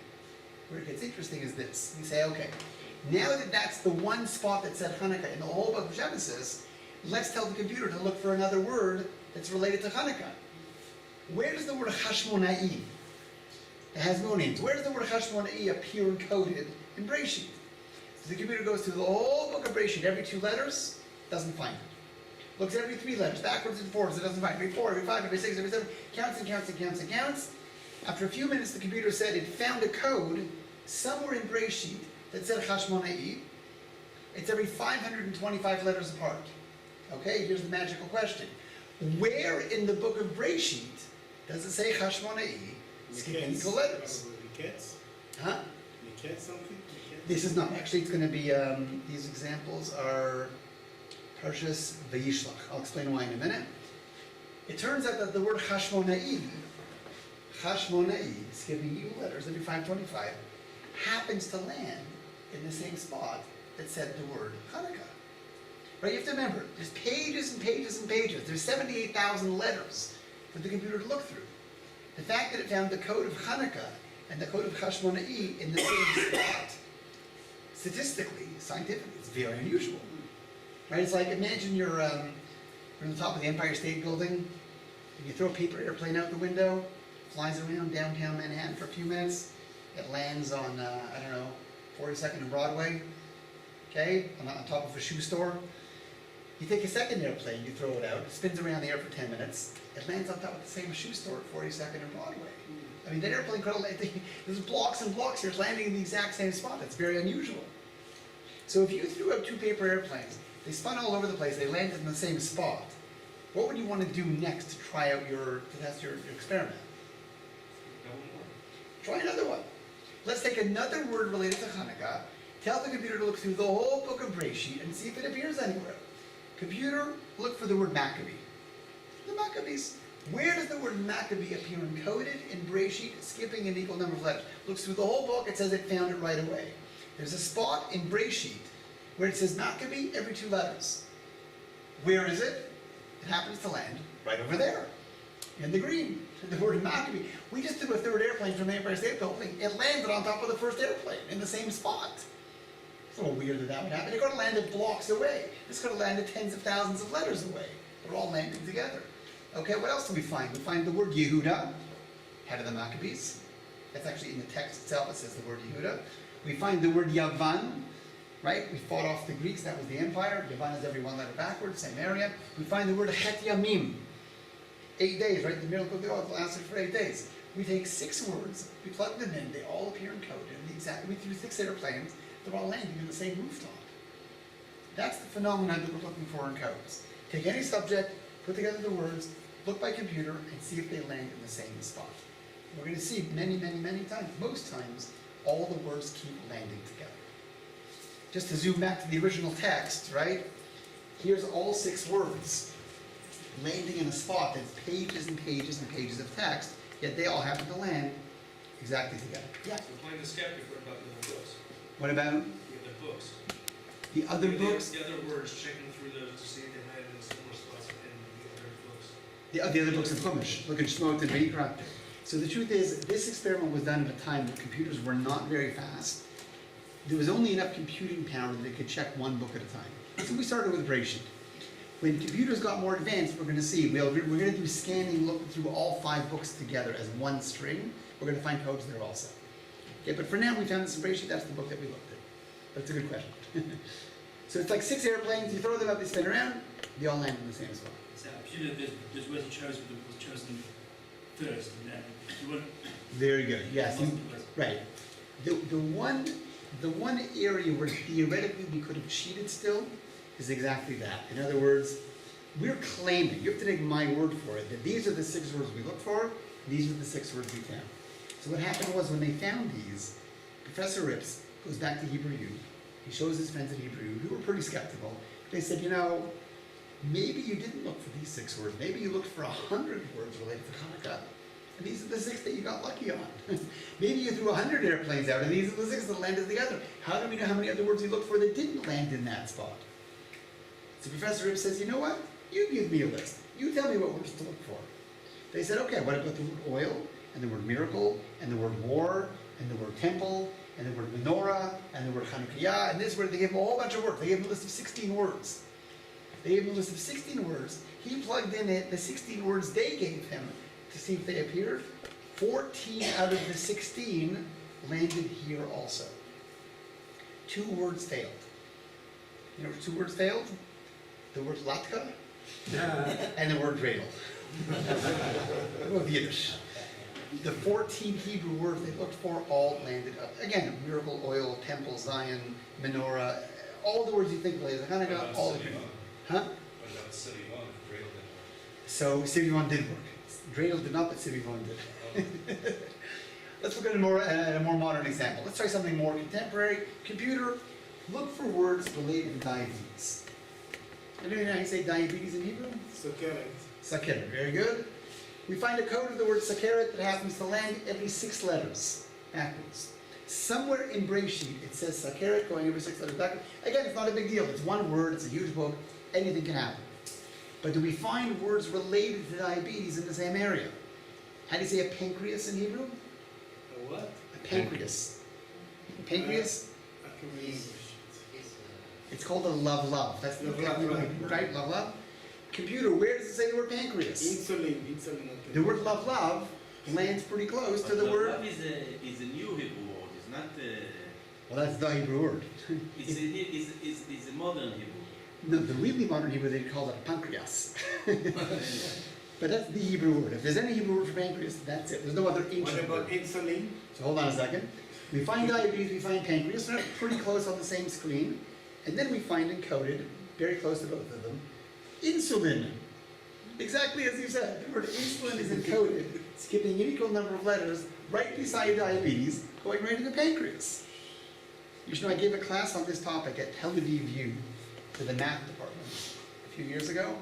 Speaker 2: Where it gets interesting is this. We say, okay, now that that's the one spot that said Hanukkah in the whole book of Genesis, let's tell the computer to look for another word that's related to Hanukkah. Where does the word Hashmona'i? It has no names. Where does the word Hashmona'i appear encoded in Bereshit? So the computer goes through the whole book of Bereshit, every 2 letters, doesn't find it. Looks every 3 letters, backwards and forwards, it doesn't find it. Every 4, every 5, every 6, every 7, counts and counts and counts and counts. After a few minutes, the computer said it found a code somewhere in Bereshit that said Hashmona'i. It's every 525 letters apart. Okay, here's the magical question. Where in the book of Bereshit does it say Hashmona'i? Skipping equal letters. Huh? This is not. Actually, it's going to be, these examples are Parshas Vayishlach. I'll explain why in a minute. It turns out that the word Hashmona'i, skipping equal letters every 525, happens to land in the same spot that said the word Hanukkah. Right? You have to remember, there's pages and pages and pages. There's 78,000 letters for the computer to look through. The fact that it found the code of Hanukkah and the code of Hashmona'i in the same spot, statistically, scientifically, it's very unusual. Right? It's like, imagine you're We're on the top of the Empire State Building, and you throw a paper airplane out the window, flies around downtown Manhattan for a few minutes, it lands on, 42nd and Broadway, okay, on top of a shoe store. You take a second airplane, you throw it out, it spins around the air for 10 minutes, it lands on top of the same shoe store at 42nd and Broadway. I mean, that airplane could have landed, there's blocks and blocks here, it's landing in the exact same spot. It's very unusual. So if you threw out 2 paper airplanes, they spun all over the place, they landed in the same spot, what would you want to do next to try out to test your experiment? Try another one. Let's take another word related to Hanukkah, tell the computer to look through the whole book of Breshit and see if it appears anywhere. Computer, look for the word Maccabee. The Maccabees. Where does the word Maccabee appear encoded in Breshit, skipping an equal number of letters? Looks through the whole book, it says it found it right away. There's a spot in Breshit where it says Maccabee every 2 letters. Where is it? It happens to land right over there, in the green. The word Maccabee. We just threw a third airplane from the Empire State Building. It landed on top of the first airplane in the same spot. It's a little weird that that would happen. It could have landed blocks away. This could have landed tens of thousands of letters away. They're all landing together. Okay, what else do we find? We find the word Yehuda, head of the Maccabees. That's actually in the text itself. It says the word Yehuda. We find the word Yavan, right? We fought off the Greeks. That was the empire. Yavan is every 1 letter backwards, same area. We find the word Het Yamim. 8 days, right? The miracle of the oil lasted for 8 days. We take 6 words, we plug them in, they all appear encoded. We threw 6 airplanes, they're all landing in the same rooftop. That's the phenomenon that we're looking for in codes. Take any subject, put together the words, look by computer, and see if they land in the same spot. We're going to see many, many, many times, most times, all the words keep landing together. Just to zoom back to the original text, right? Here's all 6 words landing in a spot that's pages and pages and pages of text, yet they all happen to land exactly together. Yeah?
Speaker 5: So playing the skeptic, what about the other books?
Speaker 2: What about
Speaker 5: The other books.
Speaker 2: the other books?
Speaker 5: The other words, checking through those to see if they land in similar spots in the other books.
Speaker 2: The other books of Chumash. Look at Shemot and Vayikra. So the truth is, this experiment was done at a time when computers were not very fast. There was only enough computing power that it could check 1 book at a time. So we started with Breshit. When computers got more advanced, we're going to see, we're going to do scanning, looking through all 5 books together as 1 string. We're going to find codes there also. Okay, but for now, we found this in Breshit. That's the book that we looked at. But it's a good question. So it's like 6 airplanes. You throw them up, they spin around. They all land in the same spot.
Speaker 13: So there's words chosen, but was chosen first, and then you wouldn't.
Speaker 2: Very good. Yes. Right. The one area where theoretically we could have cheated still is exactly that. In other words, we're claiming, you have to take my word for it, that these are the 6 words we look for, these are the 6 words we found. So what happened was when they found these, Professor Rips goes back to Hebrew U. He shows his friends in Hebrew U, who were pretty skeptical. They said, maybe you didn't look for these 6 words. Maybe you looked for 100 words related to Hanukkah. And these are the 6 that you got lucky on. Maybe you threw 100 airplanes out, and these are the 6 that landed together. How do we know how many other words we looked for that didn't land in that spot? So Professor Ripp says, you know what? You give me a list. You tell me what words to look for. They said, okay, what about the word oil, and the word miracle, and the word war, and the word temple, and the word menorah, and the word Hanukkah, and this word, they gave him a whole bunch of words. They gave him a list of 16 words. They gave him a list of 16 words. He plugged in the 16 words they gave him to see if they appeared. 14 out of the 16 landed here also. 2 words failed. You know what 2 words failed? The word latka and the word dreidel. Both Yiddish. The 14 Hebrew words they looked for all landed up. Again, miracle, oil, temple, Zion, menorah, all the words you think related to Hanukkah, all of them. Huh?
Speaker 5: What about Sivivon? Dreidel did.
Speaker 2: So Sivivon did work. Dreidel did not, but Sivivon did. Let's look at a more modern example. Let's try something more contemporary. Computer, look for words related to diabetes. Anybody know how you say diabetes in Hebrew?
Speaker 4: Sakeret.
Speaker 2: Sakeret, very good. We find a code of the word sakeret that happens to land every 6 letters backwards. Somewhere in Breshit it says sakeret going every 6 letters backwards. Again, it's not a big deal. It's 1 word, it's a huge book, anything can happen. But do we find words related to diabetes in the same area? How do you say a pancreas in Hebrew?
Speaker 4: A what?
Speaker 2: A pancreas. Pancreas?
Speaker 4: I can remember.
Speaker 2: It's called a love. That's the
Speaker 4: Love, right.
Speaker 2: right? Love. Computer, where does it say the word pancreas?
Speaker 4: Insulin.
Speaker 2: The word love lands pretty close to the word.
Speaker 9: Love is a new Hebrew word. It's not.
Speaker 2: Well, that's the Hebrew word.
Speaker 9: It's a modern Hebrew.
Speaker 2: No, the really modern Hebrew, they call it pancreas. But that's the Hebrew word. If there's any Hebrew word for pancreas, that's it. There's no other ancient
Speaker 4: What about
Speaker 2: word.
Speaker 4: insulin?
Speaker 2: So hold on a second. We find diabetes, we find pancreas, they're pretty close on the same screen. And then we find encoded, very close to both of them, insulin. Exactly as you said. The word insulin is encoded, skipping an equal number of letters right beside diabetes, going right into pancreas. You should know I gave a class on this topic at Tel Aviv U to the math department a few years ago.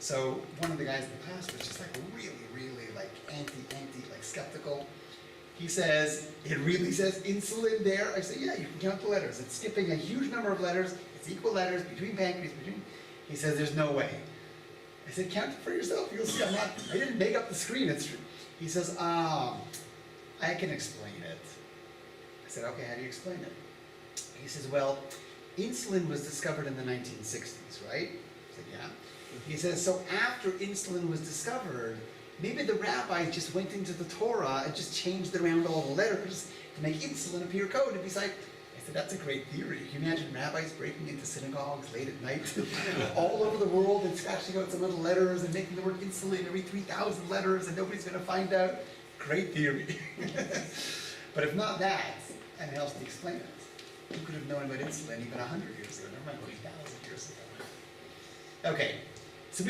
Speaker 2: So one of the guys in the class was just like really like anti, like skeptical. He says, it really says insulin there? I say, yeah, you can count the letters. It's skipping a huge number of letters. It's equal letters between pancreas, He says, there's no way. I said, count it for yourself. You'll see I didn't make up the screen. It's true. He says, I can explain it. I said, okay, how do you explain it? He says, well, insulin was discovered in the 1960s, right? I said, yeah. He says, so after insulin was discovered, maybe the rabbis just went into the Torah and just changed around all the letters to make insulin appear coded beside. I said, that's a great theory. Can you imagine rabbis breaking into synagogues late at night all over the world and scratching out some little letters and making the word insulin every 3,000 letters and nobody's going to find out? Great theory. But if not that, anything else to explain it? Who could have known about insulin even 100 years ago? Never mind 1,000 years ago. Okay. So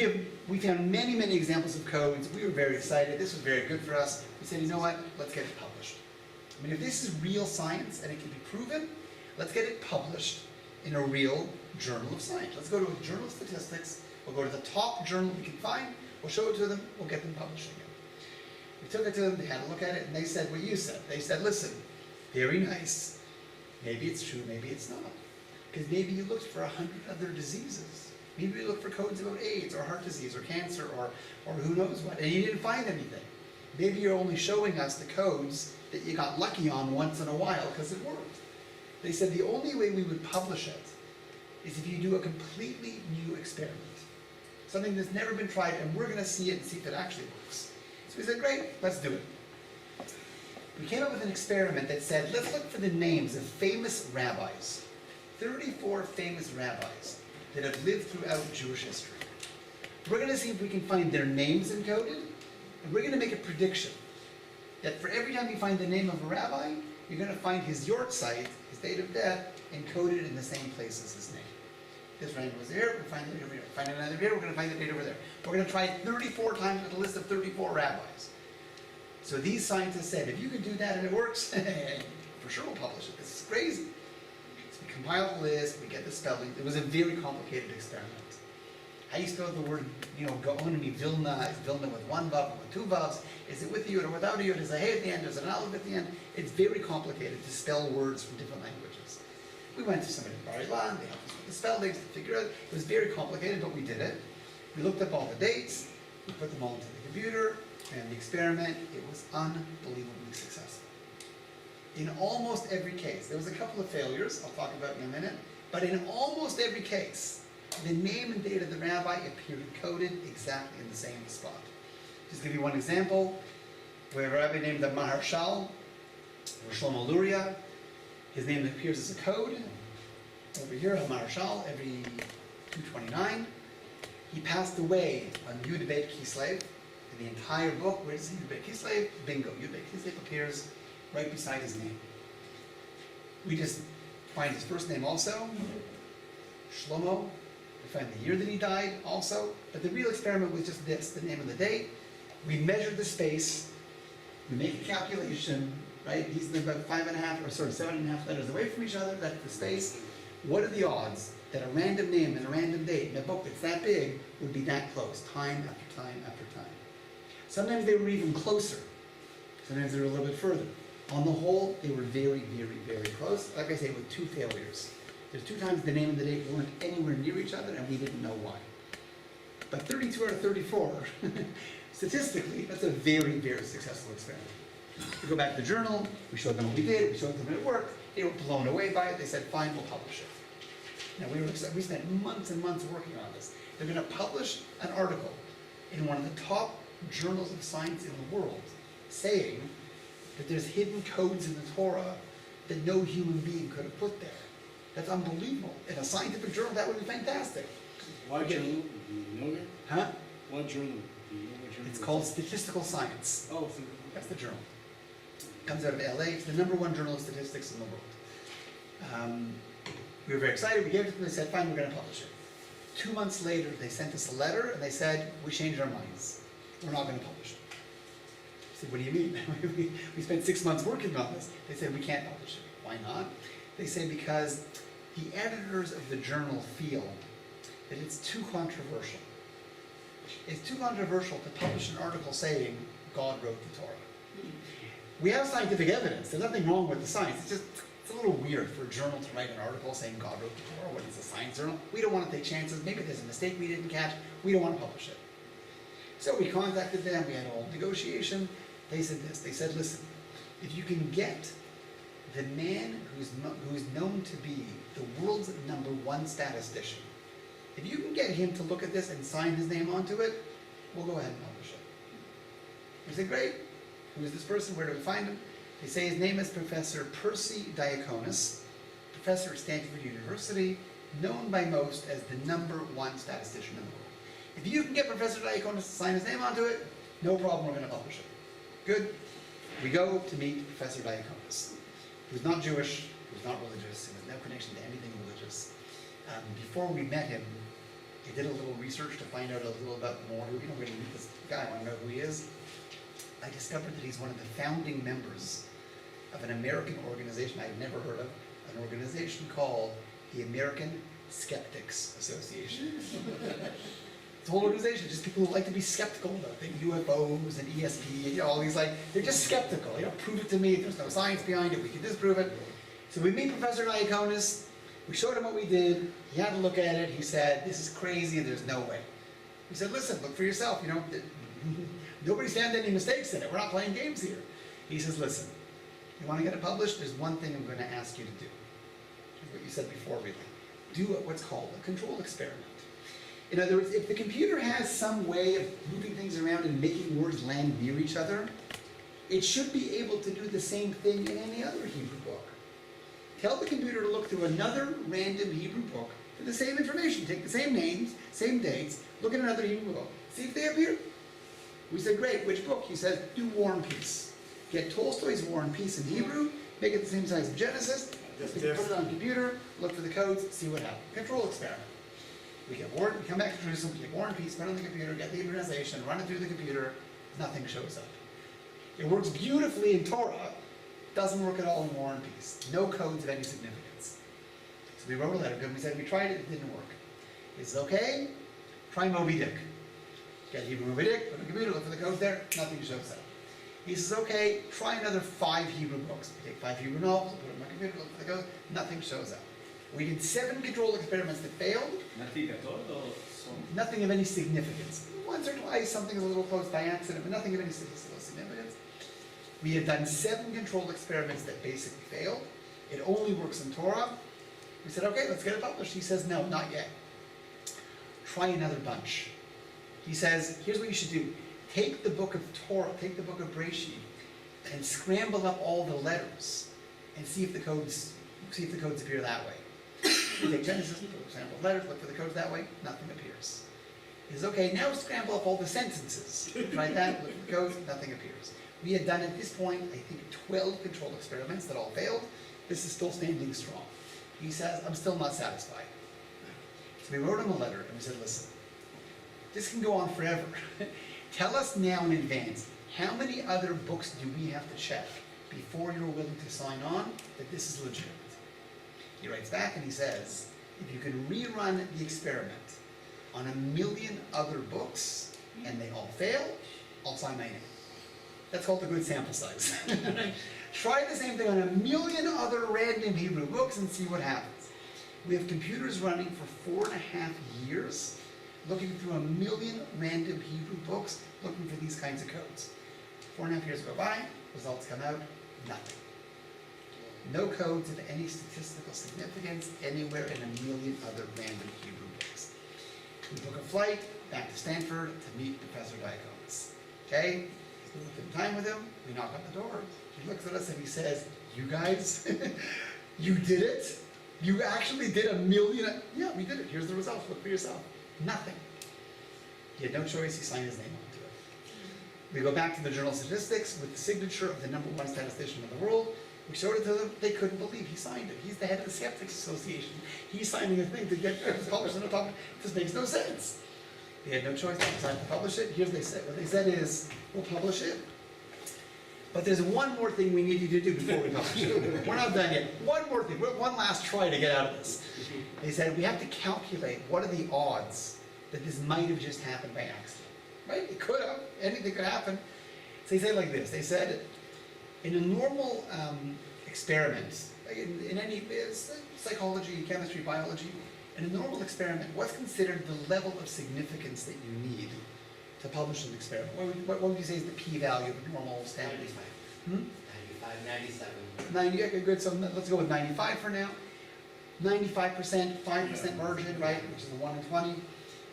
Speaker 2: we found many examples of codes. We were very excited. This was very good for us. We said, you know what? Let's get it published. I mean, if this is real science and it can be proven, let's get it published in a real journal of science. Let's go to a journal of statistics. We'll go to the top journal we can find. We'll show it to them. We'll get them publishing it. We took it to them. They had a look at it, and they said what you said. They said, listen, very nice. Maybe it's true. Maybe it's not. Because maybe you looked for 100 other diseases. Maybe you looked for codes about AIDS or heart disease or cancer or who knows what, and you didn't find anything. Maybe you're only showing us the codes that you got lucky on once in a while because it worked. They said the only way we would publish it is if you do a completely new experiment. Something that's never been tried, and we're going to see it and see if it actually works. So we said, great, let's do it. We came up with an experiment that said, let's look for the names of famous rabbis. 34 famous rabbis that have lived throughout Jewish history. We're going to see if we can find their names encoded, and we're going to make a prediction that for every time you find the name of a rabbi, you're going to find his yortzeit, his date of death, encoded in the same place as his name. This random was there, we'll find the date over here. Find another here, we're going to find the date over there. We're going to try it 34 times with a list of 34 rabbis. So these scientists said, if you can do that and it works, for sure we'll publish it. This is crazy. We compiled the list, we get the spelling. It was a very complicated experiment. How you spell the word, Gaonani Vilna, is Vilna with one vav or with two vavs? Is it with a yud or without a yud? Is a hey at the end? Is an aleph at the end? It's very complicated to spell words from different languages. We went to somebody in Bar Ilan, they helped us with the spellings, to figure out. It was very complicated, but we did it. We looked up all the dates, we put them all into the computer, and the experiment, it was unbelievably successful. In almost every case, there was a couple of failures, I'll talk about in a minute, but in almost every case, the name and date of the rabbi appeared encoded exactly in the same spot. Just give you one example. We have a rabbi named the Maharshal, or Shlomo Luria. His name appears as a code. Over here, Maharshal, every 229. He passed away on Yud Bet Kislev. In the entire book, where does Yud Bet Kislev? Bingo, Yud Bet Kislev appears right beside his name. We just find his first name also, Shlomo. We find the year that he died also. But the real experiment was just this, the name and the date. We measured the space. We make a calculation, right? He's about 7.5 letters away from each other. That's the space. What are the odds that a random name and a random date in a book that's that big would be that close, time after time after time? Sometimes they were even closer. Sometimes they were a little bit further. On the whole, they were very close. Like I say, with two failures. There's 2 times the name and the date weren't anywhere near each other, and we didn't know why. But 32 out of 34, statistically, that's a very successful experiment. We go back to the journal, we showed them what we did, we showed them it worked. They were blown away by it. They said, fine, we'll publish it. Now, we spent months and months working on this. They're going to publish an article in one of the top journals of science in the world saying that there's hidden codes in the Torah that no human being could have put there. That's unbelievable. In a scientific journal, that would be fantastic.
Speaker 4: What journal? Do you know that?
Speaker 2: Huh?
Speaker 4: What journal? Do you know what journal?
Speaker 2: It's called Statistical Science.
Speaker 4: Oh,
Speaker 2: That's the journal. Comes out of LA. It's the #1 journal of statistics in the world. We were very excited. We gave it to them. They said, fine, we're going to publish it. 2 months later, they sent us a letter and they said, we changed our minds. We're not going to publish it. I said, what do you mean? we spent 6 months working on this. They said, we can't publish it. Why not? They say because the editors of the journal feel that it's too controversial. It's too controversial to publish an article saying God wrote the Torah. We have scientific evidence. There's nothing wrong with the science. It's a little weird for a journal to write an article saying God wrote the Torah when it's a science journal. We don't want to take chances. Maybe there's a mistake we didn't catch. We don't want to publish it. So we contacted them. We had a whole negotiation. They said this. They said, listen, if you can get the man who's known to be the world's #1 statistician, if you can get him to look at this and sign his name onto it, we'll go ahead and publish it. We said, great. Who is this person? Where do we find him? They say his name is Professor Percy Diaconis, professor at Stanford University, known by most as the #1 statistician in the world. If you can get Professor Diaconis to sign his name onto it, no problem, we're going to publish it. Good. We go to meet Professor Diaconis, who's not Jewish, who's not religious, who has no connection to anything religious. Before we met him, I did a little research to find out a little bit more. We're going to meet this guy. I want to know who he is. I discovered that he's one of the founding members of an American organization I had never heard of, an organization called the American Skeptics Association. It's a whole organization, just people who like to be skeptical about things, UFOs and ESP, and all these they're just skeptical. Prove it to me, there's no science behind it, we can disprove it. So we meet Professor Diaconis, we showed him what we did, he had to look at it, he said, this is crazy, there's no way. We said, listen, look for yourself, nobody's found any mistakes in it, we're not playing games here. He says, listen, you want to get it published, there's one thing I'm going to ask you to do. Which is what you said before, really. Do what's called a control experiment. In other words, if the computer has some way of moving things around and making words land near each other, it should be able to do the same thing in any other Hebrew book. Tell the computer to look through another random Hebrew book for the same information. Take the same names, same dates, look at another Hebrew book, see if they appear. We said, great, which book? He said, do War and Peace. Get Tolstoy's War and Peace in Hebrew, make it the same size as Genesis, put it on a computer, look for the codes, see what happens. Control experiment. We come back to Jerusalem, take War and Peace, put it on the computer, get the Hebrew translation, run it through the computer, nothing shows up. It works beautifully in Torah, doesn't work at all in War and Peace. No codes of any significance. So we wrote a letter to him, we said, we tried it, it didn't work. He says, okay, try Moby Dick. Get Hebrew Moby Dick, put it on the computer, look for the codes there, nothing shows up. He says, okay, try another 5 Hebrew books. We take 5 Hebrew novels, put them on the computer, look for the codes, nothing shows up. We did 7 control experiments that failed.
Speaker 9: Nothing at all, or some?
Speaker 2: Nothing of any significance. Once or twice, something a little close by accident, but nothing of any statistical significance. We had done 7 control experiments that basically failed. It only works in Torah. We said, okay, let's get it published. He says, no, not yet. Try another bunch. He says, here's what you should do. Take the book of Torah, take the book of Breshit, and scramble up all the letters and see if the codes appear that way. You take Genesis, scramble letters, look for the codes that way, nothing appears. He says, okay, now scramble up all the sentences. Try that, look for the codes, nothing appears. We had done at this point, I think, 12 control experiments that all failed. This is still standing strong. He says, I'm still not satisfied. So we wrote him a letter and we said, listen, this can go on forever. Tell us now in advance, how many other books do we have to check before you're willing to sign on that this is legitimate? He writes back and he says, if you can rerun the experiment on 1 million other books and they all fail, I'll sign my name. That's called a good sample size. Try the same thing on 1 million other random Hebrew books and see what happens. We have computers running for 4.5 years, looking through 1 million random Hebrew books, looking for these kinds of codes. 4.5 years go by, results come out, nothing. No codes of any statistical significance anywhere in a million other random Hebrew books. We book a flight back to Stanford to meet Professor Diakonis. Okay? We spend time with him, we knock on the door. He looks at us and he says, "You guys, you did it? You actually did 1 million? Yeah, we did it. Here's the results. Look for yourself." Nothing. He had no choice. He signed his name onto it. We go back to the Journal of Statistics with the signature of the #1 statistician in the world. We showed it to them. They couldn't believe he signed it. He's the head of the Skeptics Association. He's signing a thing to get it published in a topic. This makes no sense. They had no choice. They decided to publish it. Here's what they said. What they said is, "We'll publish it. But there's one more thing we need you to do before we publish it. We're not done yet. One more thing. One last try to get out of this." They said, "We have to calculate what are the odds that this might have just happened by accident." Right? It could have. Anything could happen. So they said like this. They said, in a normal experiment, like in any psychology, chemistry, biology, in a normal experiment, what's considered the level of significance that you need to publish an experiment? What would you say is the p-value of a normal standard?
Speaker 6: 95, 97.
Speaker 2: 90, okay, good. So let's go with 95 for now. 95%, 5% margin, right, which is a 1 in 20.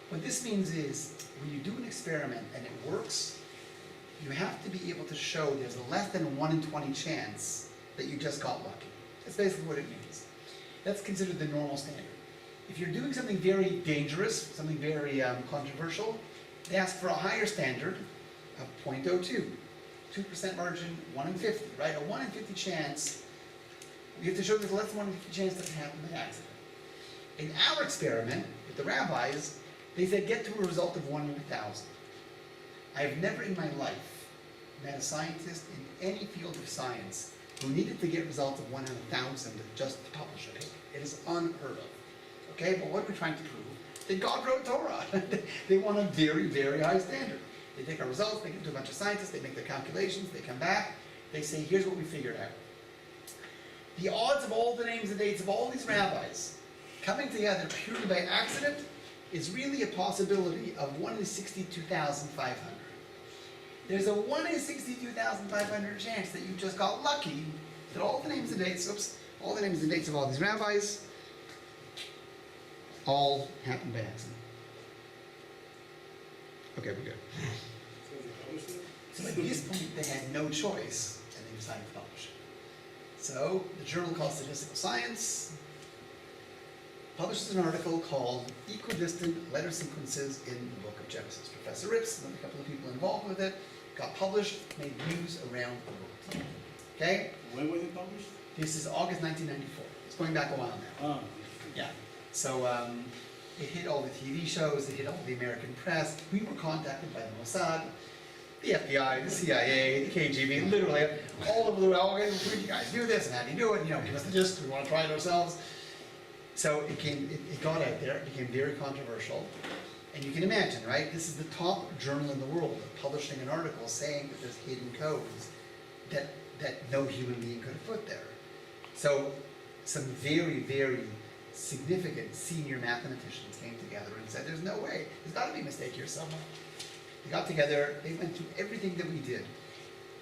Speaker 2: What this means is, when you do an experiment and it works, you have to be able to show there's a less than 1 in 20 chance that you just got lucky. That's basically what it means. That's considered the normal standard. If you're doing something very dangerous, something very controversial, they ask for a higher standard of 0.02. 2% margin, 1 in 50, right? A 1 in 50 chance, you have to show there's less than 1 in 50 chance that it happened by accident. In our experiment, with the rabbis, they said get to a result of 1 in 1,000. I have never in my life met a scientist in any field of science who needed to get results of 1 in 1,000 just to publish a paper. It is unheard of. Okay, but what are we trying to prove? That God wrote Torah. They want a very, very high standard. They take our results, they give it to a bunch of scientists, they make their calculations, they come back, they say, here's what we figured out. The odds of all the names and dates of all these rabbis coming together purely by accident is really a possibility of 1 in 62,500. There's a 1 in 62,500 chance that you just got lucky that all the names and dates, all the names and dates of all these rabbis all happened by accident. Okay, we're good. So at this point, they had no choice, and they decided to publish it. So the journal called Statistical Science publishes an article called Equidistant Letter Sequences in the Book of Genesis. Professor Ritz and a couple of people involved with it got published, made news around the world. Okay?
Speaker 13: When was it published?
Speaker 2: This is August 1994. It's going back a while now.
Speaker 13: Oh.
Speaker 2: Yeah. So it hit all the TV shows, it hit all the American press. We were contacted by the Mossad, the FBI, the CIA, the KGB, literally all over the world. Okay, where do you guys do this and how do you do it? You know, give us the gist, we want to try it ourselves. So it got out there, it became very controversial. And you can imagine, right? This is the top journal in the world publishing an article saying that there's hidden codes that no human being could have put there. So some very, very significant senior mathematicians came together and said, there's no way, there's got to be a mistake here somewhere. They got together, they went through everything that we did.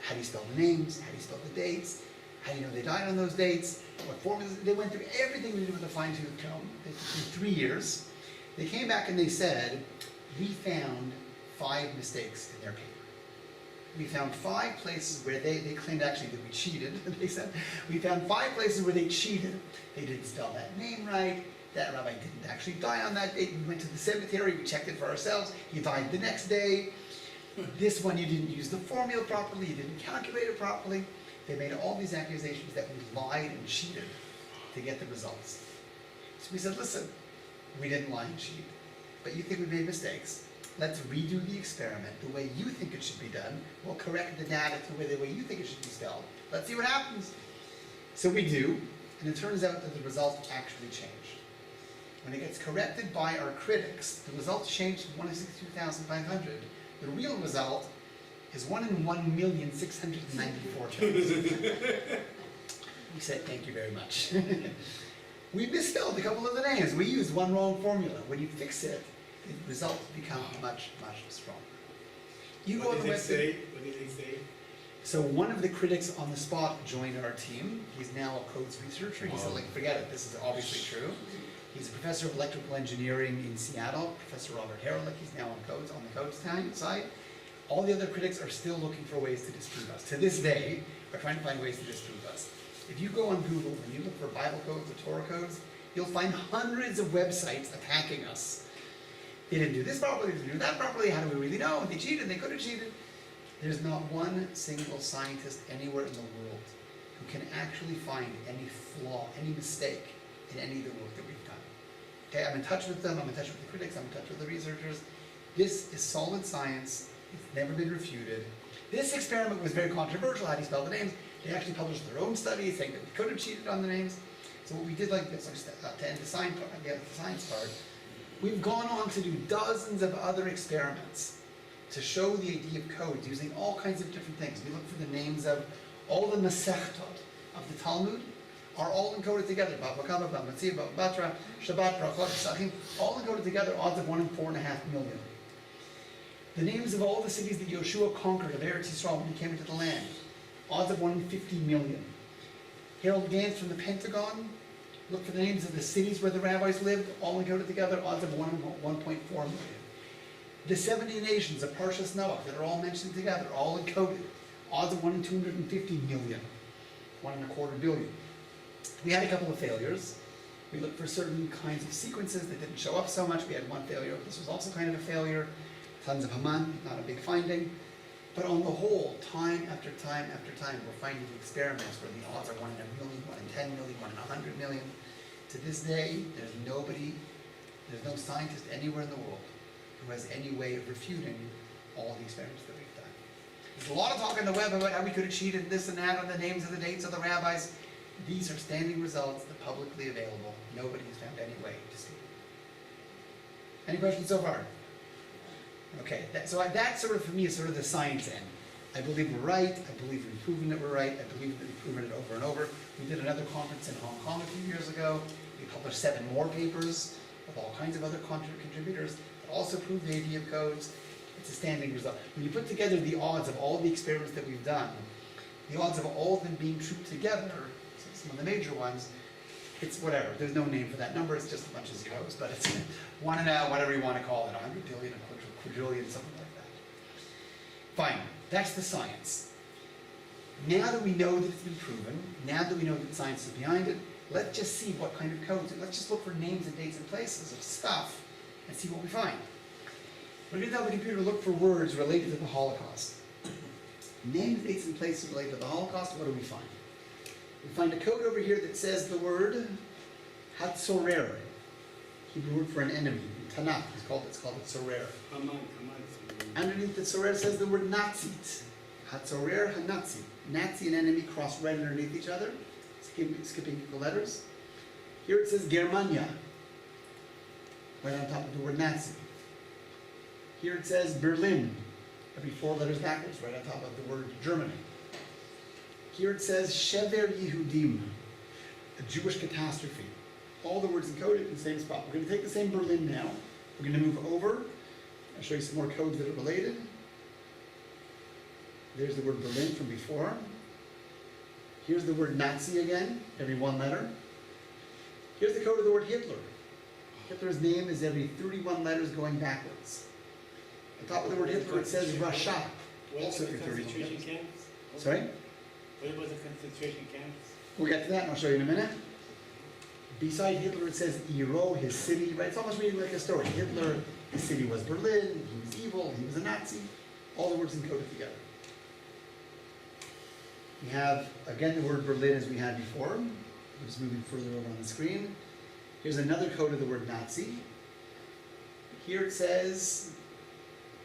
Speaker 2: How do you spell the names? How do you spell the dates? How do you know they died on those dates? What formulas? They went through everything we did with a fine-tooth comb. They took 3 years. They came back and they said, we found 5 mistakes in their paper. We found 5 places where they claimed actually that we cheated. They said, we found 5 places where they cheated. They didn't spell that name right. That rabbi didn't actually die on that date. We went to the cemetery, we checked it for ourselves. He died the next day. This one, you didn't use the formula properly, you didn't calculate it properly. They made all these accusations that we lied and cheated to get the results. So we said, listen, we didn't lie and cheat, but you think we made mistakes. Let's redo the experiment the way you think it should be done. We'll correct the data to the way you think it should be spelled. Let's see what happens. So we do, and it turns out that the results actually change. When it gets corrected by our critics, the results change from 1 in 62,500. The real result is 1 in 1,694 times. We said, thank you very much. We misspelled a couple of the names. We used one wrong formula. When you fix it, the results become much, much stronger. You go on the website.
Speaker 4: What did they say?
Speaker 2: So one of the critics on the spot joined our team. He's now a codes researcher. He said, like, forget it, this is obviously true. He's a professor of electrical engineering in Seattle, Professor Robert Herlick. He's now on the codes side. All the other critics are still looking for ways to disprove us. To this day, we're trying to find ways to disprove us. If you go on Google and you look for Bible codes or Torah codes, you'll find hundreds of websites attacking us. They didn't do this properly, they didn't do that properly, how do we really know? They cheated, they could have cheated. There's not one single scientist anywhere in the world who can actually find any flaw, any mistake in any of the work that we've done. Okay, I'm in touch with them, I'm in touch with the critics, I'm in touch with the researchers. This is solid science, it's never been refuted. This experiment was very controversial, how do you spell the names? They actually published their own study saying that we could have cheated on the names. So what we did like this, to end the science part, we've gone on to do dozens of other experiments to show the idea of codes using all kinds of different things. We look for the names of all the Masechtot of the Talmud are all encoded together. Bava Kama, Bava Metzia, Bava Batra, Shabbat, Brachot, Pesachim, all encoded together, odds of 1 in 4.5 million. The names of all the cities that Yoshua conquered of Eretz Yisrael when he came into the land, odds of 1 in 50 million. Harold Gans from the Pentagon, look for the names of the cities where the rabbis lived, all encoded together, odds of 1 in 1.4 million. The 70 nations of Parshas Noah that are all mentioned together, all encoded, odds of 1 in 250 million, 1 in a quarter billion. We had a couple of failures. We looked for certain kinds of sequences that didn't show up so much. We had one failure. This was also kind of a failure. Tons of Haman, not a big finding. But on the whole, time after time after time, we're finding experiments where the odds are 1 in a million, 1 in 10 million, 1 in 100 million. To this day, there's no scientist anywhere in the world who has any way of refuting all the experiments that we've done. There's a lot of talk on the web about how we could have cheated this and that on the names of the dates of the rabbis. These are standing results that are publicly available. Nobody has found any way to see them. Any questions so far? Okay, so that sort of, for me, is sort of the science end. I believe we're right. I believe we've proven that we're right. I believe that we've proven it over and over. We did another conference in Hong Kong a few years ago. We published 7 more papers with all kinds of other contributors that also prove the idea of codes. It's a standing result. When you put together the odds of all the experiments that we've done, the odds of all of them being true together, some of the major ones, it's whatever. There's no name for that number. It's just a bunch of zeros, but it's 1 in a, whatever you want to call it, 100 billion, a quadrillion, something like that. Fine. That's the science. Now that we know that it's been proven, now that we know that science is behind it, let's just see what kind of codes. Let's just look for names and dates and places of stuff and see what we find. We're going to tell the computer to look for words related to the Holocaust. Names, dates, and places related to the Holocaust, what do we find? We find a code over here that says the word Hatzorer, Hebrew word for an enemy. In Tanakh, it's called a Tzorer. Underneath the Tzorer says the word Nazit. Hatzorer HaNazi. Nazi and enemy crossed right underneath each other, skipping the letters. Here it says Germania, right on top of the word Nazi. Here it says Berlin, every 4 letters backwards, right on top of the word Germany. Here it says Shever Yehudim, a Jewish catastrophe. All the words encoded in the same spot. We're going to take the same Berlin now. We're going to move over. I'll show you some more codes that are related. There's the word Berlin from before. Here's the word Nazi again, every 1 letter. Here's the code of the word Hitler. Hitler's name is every 31 letters going backwards. On top of the word Hitler it says Rasha, also every 31 letters. Sorry?
Speaker 4: What about the concentration camps?
Speaker 2: We'll get to that and I'll show you in a minute. Beside Hitler it says Iro, his city, right? It's almost reading like a story. Hitler, his city was Berlin, he was evil, he was a Nazi. All the words encoded together. We have, again, the word Berlin as we had before. We're just moving further over on the screen. Here's another code of the word Nazi. Here it says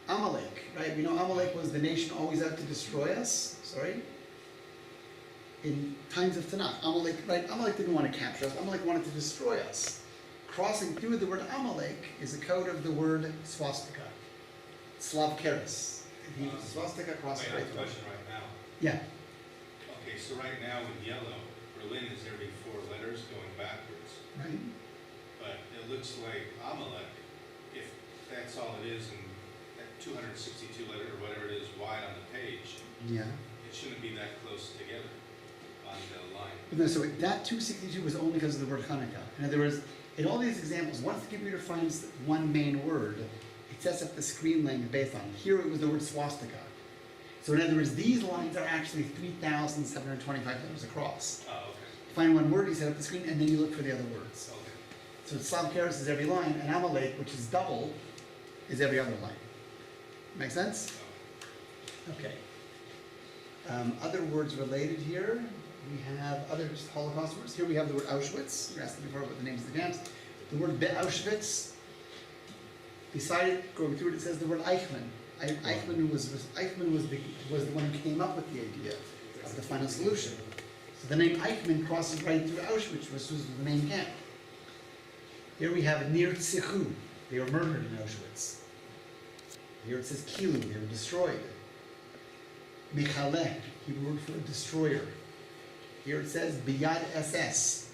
Speaker 2: Amalek, right? We know Amalek was the nation always out to destroy us. Sorry. In times of Tanakh, Amalek, right? Amalek didn't want to capture us. Amalek wanted to destroy us. Crossing through the word Amalek is a code of the word swastika. Slavkeres. Swastika crossing right through.
Speaker 14: Question right now.
Speaker 2: Yeah.
Speaker 14: Okay, so right now in yellow, Berlin is every 4 letters going backwards.
Speaker 2: Right.
Speaker 14: But it looks like Amalek, if that's all it is, and that 262 letter or whatever it is wide on the page,
Speaker 2: Yeah.
Speaker 14: it shouldn't be that close together on the line.
Speaker 2: No, so that 262 was only because of the word Hanukkah. In other words, in all these examples, once the computer finds one main word, it sets up the screen length based on it. Here it was the word swastika. So in other words, these lines are actually 3,725 letters across.
Speaker 14: Oh, okay.
Speaker 2: Find one word, you set up the screen, and then you look for the other words.
Speaker 14: Okay.
Speaker 2: So Slav Keres is every line, and Amalek, which is double, is every other line. Make sense? Okay. Other words related here, we have other Holocaust words. Here we have the word Auschwitz. You were asking before about the names of the camps. The word Auschwitz, beside it, going through it, it says the word Eichmann. Eichmann was the one who came up with the idea of the final solution. So the name Eichmann crosses right through Auschwitz, which was the main camp. Here we have Nirtzichu. They were murdered in Auschwitz. Here it says Kilu, they were destroyed. Michaleh, Hebrew word for a destroyer. Here it says Biyad SS.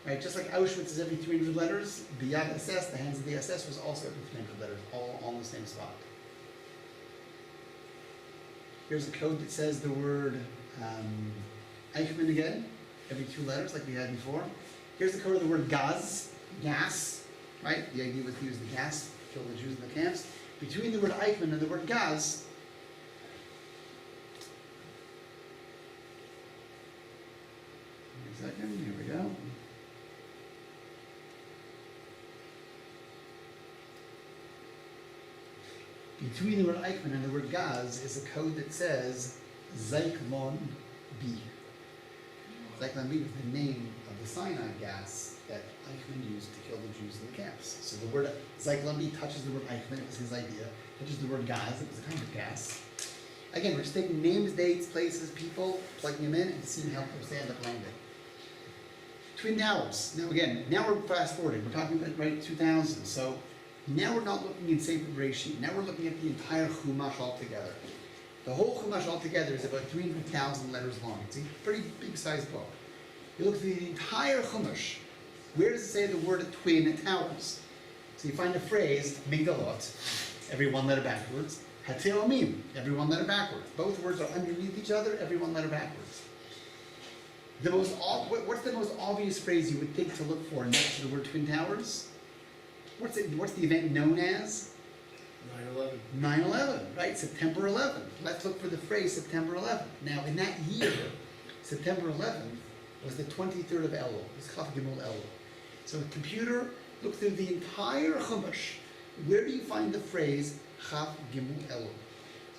Speaker 2: Right, just like Auschwitz is every 300 letters, Biyad SS, the hands of the SS, was also every 300 letters, all on the same spot. Here's a code that says the word Eichmann again, every 2 letters like we had before. Here's the code of the word gas, right? The idea was to use the gas, kill the Jews in the camps. Between the word Eichmann and the word gas, wait a second, here we go. Between the word Eichmann and the word Gaz is a code that says Zeldman B. Zeldman B was the name of the cyanide gas that Eichmann used to kill the Jews in the camps. So the word Zeldman B touches the word Eichmann, it was his idea. Touches the word Gaz, it was a kind of gas. Again, we're just taking names, dates, places, people, plugging them in, and seeing how close they end up landing. Twin Towers. Now again, now we're fast forwarding. We're talking about right 2000. So now we're not looking at Sefer Bereshit. Now we're looking at the entire Chumash altogether. The whole Chumash altogether is about 300,000 letters long. It's a pretty big sized book. You look through the entire Chumash. Where does it say the word twin towers? So you find the phrase Migdalot, every 1 letter backwards. Hateomim, every 1 letter backwards. Both words are underneath each other, every 1 letter backwards. What's the most obvious phrase you would think to look for next to the word Twin Towers? What's the event known as?
Speaker 4: 9/11.
Speaker 2: 9/11, right? September 11th. Let's look for the phrase September 11th. Now, in that year, September 11th was the 23rd of Elul. It was Chaf Gimel Elul. So the computer looked through the entire Chumash. Where do you find the phrase Chaf Gimel Elul?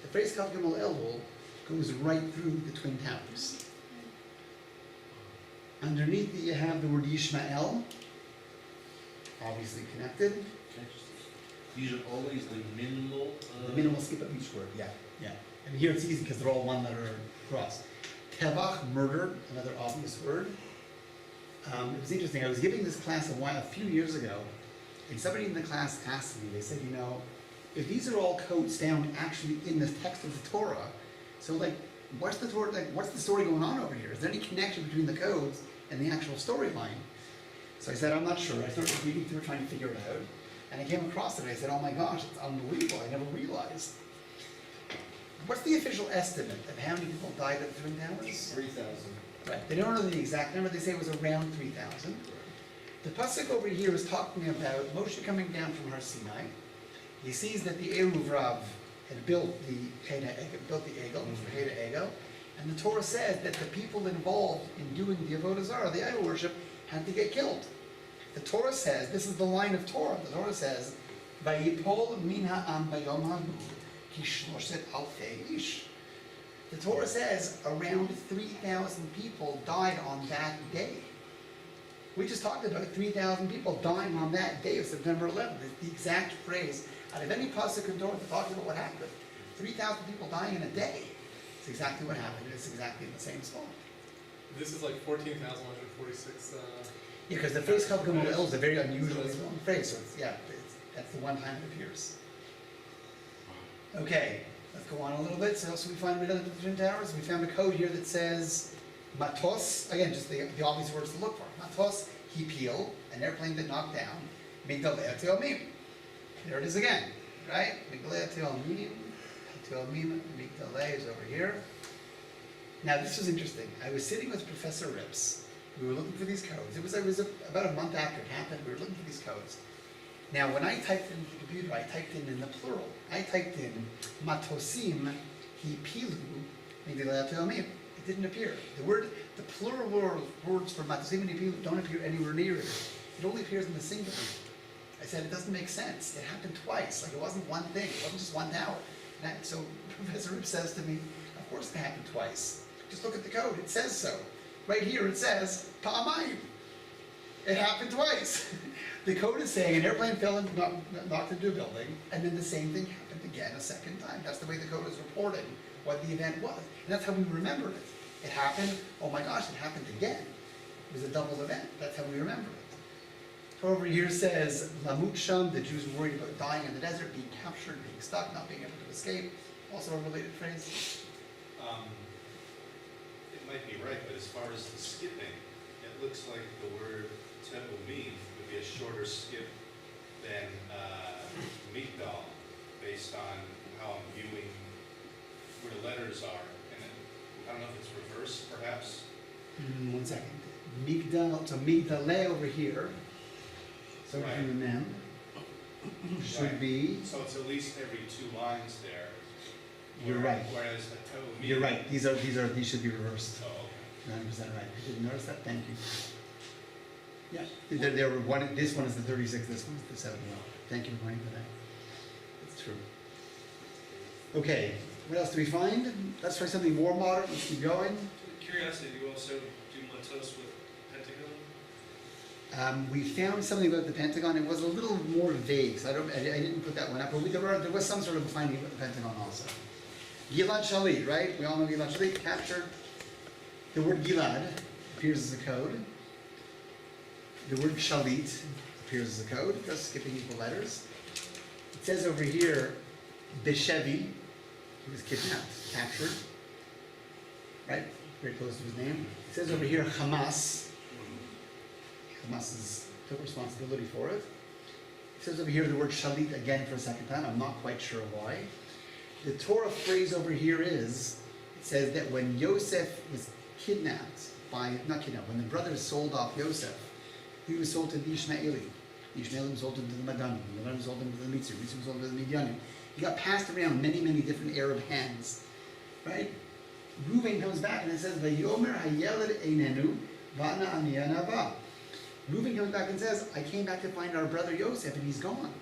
Speaker 2: The phrase Chaf Gimel Elul goes right through the Twin Towers. Underneath it, you have the word Yishmael, obviously connected.
Speaker 9: These are always the minimal.
Speaker 2: The minimal skip of each word, yeah. And here it's easy because they're all 1 letter across. Tevach, murder, another obvious word. It was interesting. I was giving this class a few years ago, and somebody in the class asked me. They said, if these are all codes found actually in the text of the Torah, so what's the Torah? What's the story going on over here? Is there any connection between the codes and the actual storyline? So I said, I'm not sure. I started reading through, trying to figure it out. And I came across it and I said, oh my gosh, it's unbelievable. I never realized. What's the official estimate of how many people died at the Twin Towers?
Speaker 4: 3,000.
Speaker 2: Right. They don't know the exact number. They say it was around 3,000. The pasuk over here is talking about Moshe coming down from Har Sinai. He sees that the Eruv Rav had built the Egel, and the Torah says that the people involved in doing the Avodah Zarah, the idol worship, had to get killed. The Torah says, this is the line of Torah, the Torah says, Vayipol min ha'am bayom ha'hu ki shloshet alfei ish. The Torah says around 3,000 people died on that day. We just talked about 3,000 people dying on that day of September 11th. It's the exact phrase out of any pasuk in Torah talking about what happened. 3,000 people dying in a day. It's exactly what happened. It's exactly in the same spot.
Speaker 7: This is like 14,146.
Speaker 2: Yeah, because the phrase Chaf Gimel Elul is a very unusual phrase. So that's the one time it appears. Okay, let's go on a little bit. So we find another Twin Towers. We found a code here that says Matos. Again, just the obvious words to look for. Matos, hipil, an airplane that knocked down. Migdaleh Teomim. There it is again, right? Migdaleh Teomim. Teomim, Migdaleh is over here. Now, this was interesting. I was sitting with Professor Rips. We were looking for these codes. It was about a month after it happened. We were looking for these codes. Now, when I typed into the computer, I typed in the plural. I typed in matosim hipilu midilatomim. It didn't appear. The plural words for matosim and hipilu don't appear anywhere near it. It only appears in the singular. I said, it doesn't make sense. It happened twice. Like, it wasn't one thing. It wasn't just one tower. So Professor Rip says to me, of course it happened twice. Just look at the code. It says so. Right here it says, Pa'amayim. It happened twice. The code is saying an airplane fell and knocked into a building, and then the same thing happened again a second time. That's the way the code is reporting what the event was. And that's how we remember it. It happened, oh my gosh, it happened again. It was a double event. That's how we remember it. Over here says, Lamut Sham, the Jews were worried about dying in the desert, being captured, being stuck, not being able to escape. Also a related phrase.
Speaker 14: It might be right, but as far as the skipping, it looks like the word Tebumim would be a shorter skip than Migdal, based on how I'm viewing where the letters are. And I don't know if it's reversed, perhaps.
Speaker 2: 1 second. Migdal, so Migdale over here. So
Speaker 14: Right.
Speaker 2: from the mem should
Speaker 14: Right.
Speaker 2: be.
Speaker 14: So it's at least every 2 lines there.
Speaker 2: You're right.
Speaker 14: Whereas a Tebumim.
Speaker 2: You're right. These should be reversed.
Speaker 14: Oh,
Speaker 2: 9% right. I didn't notice that. Thank you. Yeah. There were one. This one is the 36. This one is the 71. Thank you for pointing that out. That's true. Okay. What else do we find? Let's try something more modern. Let's keep going.
Speaker 5: Curiosity, do you also do matos with pentagon?
Speaker 2: We found something about the Pentagon. It was a little more vague, so I didn't put that one up. But there was some sort of finding about the Pentagon also. Gilad Shalit, right? We all know Gilad Shalit, captured. The word Gilad appears as a code. The word Shalit appears as a code, just skipping equal letters. It says over here, Beshevi, he was kidnapped, captured. Right? Very close to his name. It says over here, Hamas. Hamas took responsibility for it. It says over here the word Shalit again for a second time. I'm not quite sure why. The Torah phrase over here is, it says that when Yosef was kidnapped when the brothers sold off Yosef, he was sold to the Ishmaelim. The Ishmaelim sold him to the Madanim. The Madanim sold him to the Mitzri. Mitzri sold him to the Midyanim. He got passed around many, many different Arab hands. Right? Reuven comes back and it says, Vayomer hayeled einenu va'ana aniyana ba. Reuven comes back and says, I came back to find our brother Yosef and he's gone.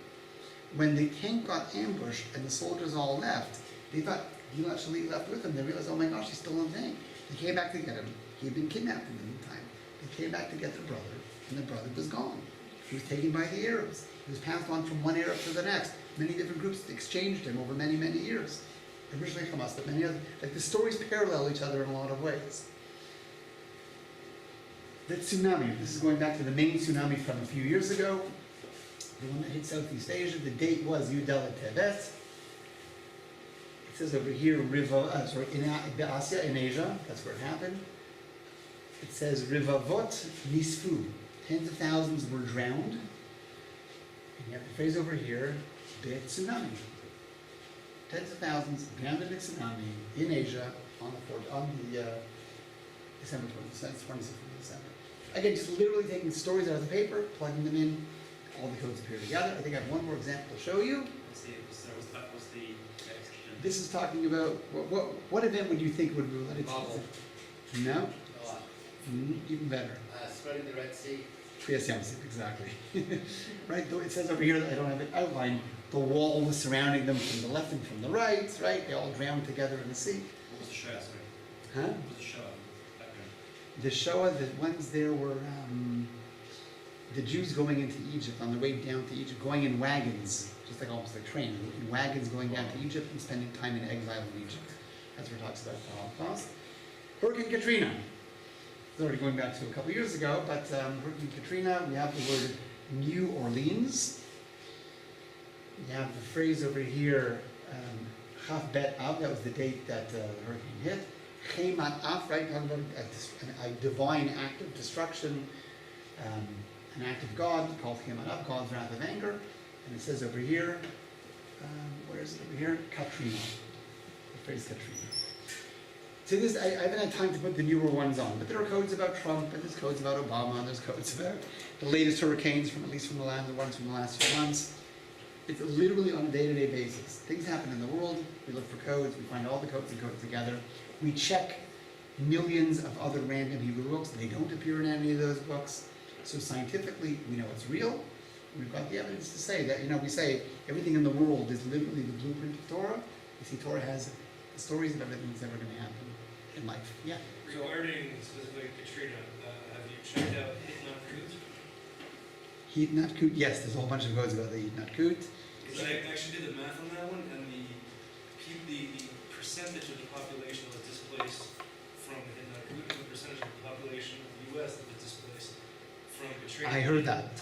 Speaker 2: When the camp got ambushed and the soldiers all left, they thought Gilad Shalit left with him. They realized, oh my gosh, he's still on thing. They came back to get him. He had been kidnapped in the meantime. They came back to get their brother, and the brother was gone. He was taken by the Arabs. He was passed on from one Arab to the next. Many different groups exchanged him over many, many years. Originally Hamas, but many other. Like the stories parallel each other in a lot of ways. The tsunami. This is going back to the main tsunami from a few years ago. The one that hit Southeast Asia. The date was Yudel Tevet. It says over here, in Asia, in Asia, that's where it happened. It says Rivavot Nisfu. Tens of thousands were drowned. And you have the phrase over here, Be tsunami. Tens of thousands drowned in a tsunami in Asia on the December 26th of December. Again, just literally taking stories out of the paper, plugging them in, all the codes appear together. I think I have one more example to show you.
Speaker 13: What's the text?
Speaker 2: This is talking about, what event would you think would be related to?
Speaker 6: Bubble.
Speaker 2: No? Even better.
Speaker 6: Spreading the Red Sea.
Speaker 2: Yes, exactly. Right, though it says over here, that I don't have it outlined, the wall was surrounding them from the left and from the right, right? They all drowned together in the sea.
Speaker 13: What was the Shoah, sorry?
Speaker 2: Huh?
Speaker 13: What was the Shoah? Background.
Speaker 2: The Shoah, the ones there were the Jews going into Egypt, on their way down to Egypt, going in wagons, just like almost like trains, in wagons going down to Egypt and spending time in exile in Egypt. That's what it talks about the Holocaust. Hurricane Katrina. It's already going back to a couple years ago, but Hurricane Katrina, we have the word New Orleans. We have the phrase over here, Chaf Bet Av, that was the date that the hurricane hit. Chemat Af, right, talking about a divine act of destruction, an act of God called Chemat Af, God's wrath of anger. And it says over here, where is it over here? Katrina, the phrase Katrina. to this, I haven't had time to put the newer ones on, but there are codes about Trump, and there's codes about Obama, and there's codes about the latest hurricanes from the ones from the last few months. It's literally on a day-to-day basis. Things happen in the world, we look for codes, we find all the codes and code together. We check millions of other random Hebrew books. They don't appear in any of those books. So scientifically, we know it's real. We've got the evidence to say that, we say everything in the world is literally the blueprint of Torah. You see, Torah has the stories of everything that's ever going to happen in life. Yeah?
Speaker 5: Regarding specifically Katrina, have you checked out Hitnut Kut?
Speaker 2: Hitnut Kut, yes, there's a whole bunch of codes about the Hitnut Kut.
Speaker 5: Because I actually did the math on that one, and the percentage of the population that was displaced from the Hitnut Kut and the percentage of the population of the U.S. that was displaced from Katrina.
Speaker 2: I heard that.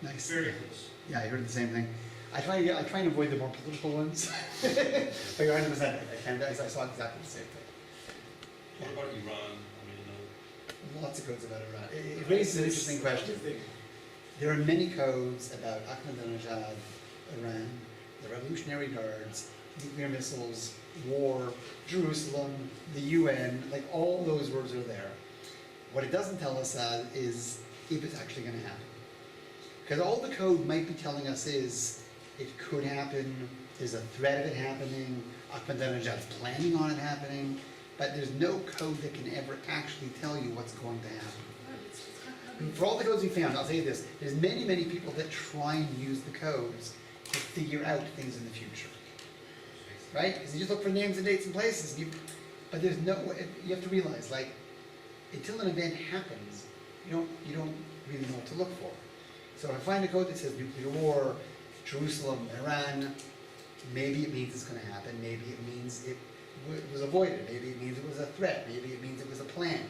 Speaker 2: Nice.
Speaker 5: Very close.
Speaker 2: Yeah, I heard the same thing. I try and avoid the more political ones. But you're 100%. I saw exactly the same thing.
Speaker 3: What about Iran?
Speaker 2: Lots of codes about Iran. It raises an interesting question. There are many codes about Ahmadinejad, Iran, the Revolutionary Guards, nuclear missiles, war, Jerusalem, the UN, like all those words are there. What it doesn't tell us is if it's actually going to happen. Because all the code might be telling us is it could happen, there's a threat of it happening, Ahmadinejad's planning on it happening, but there's no code that can ever actually tell you what's going to happen. For all the codes we found, I'll say this, there's many, many people that try and use the codes to figure out things in the future. Right? Because you just look for names and dates and places, but there's no, you have to realize, like, until an event happens, you don't really know what to look for. So if I find a code that says nuclear war, Jerusalem, Iran, maybe it means it's going to happen, maybe it means it was avoided, maybe it means it was a threat, maybe it means it was a plan.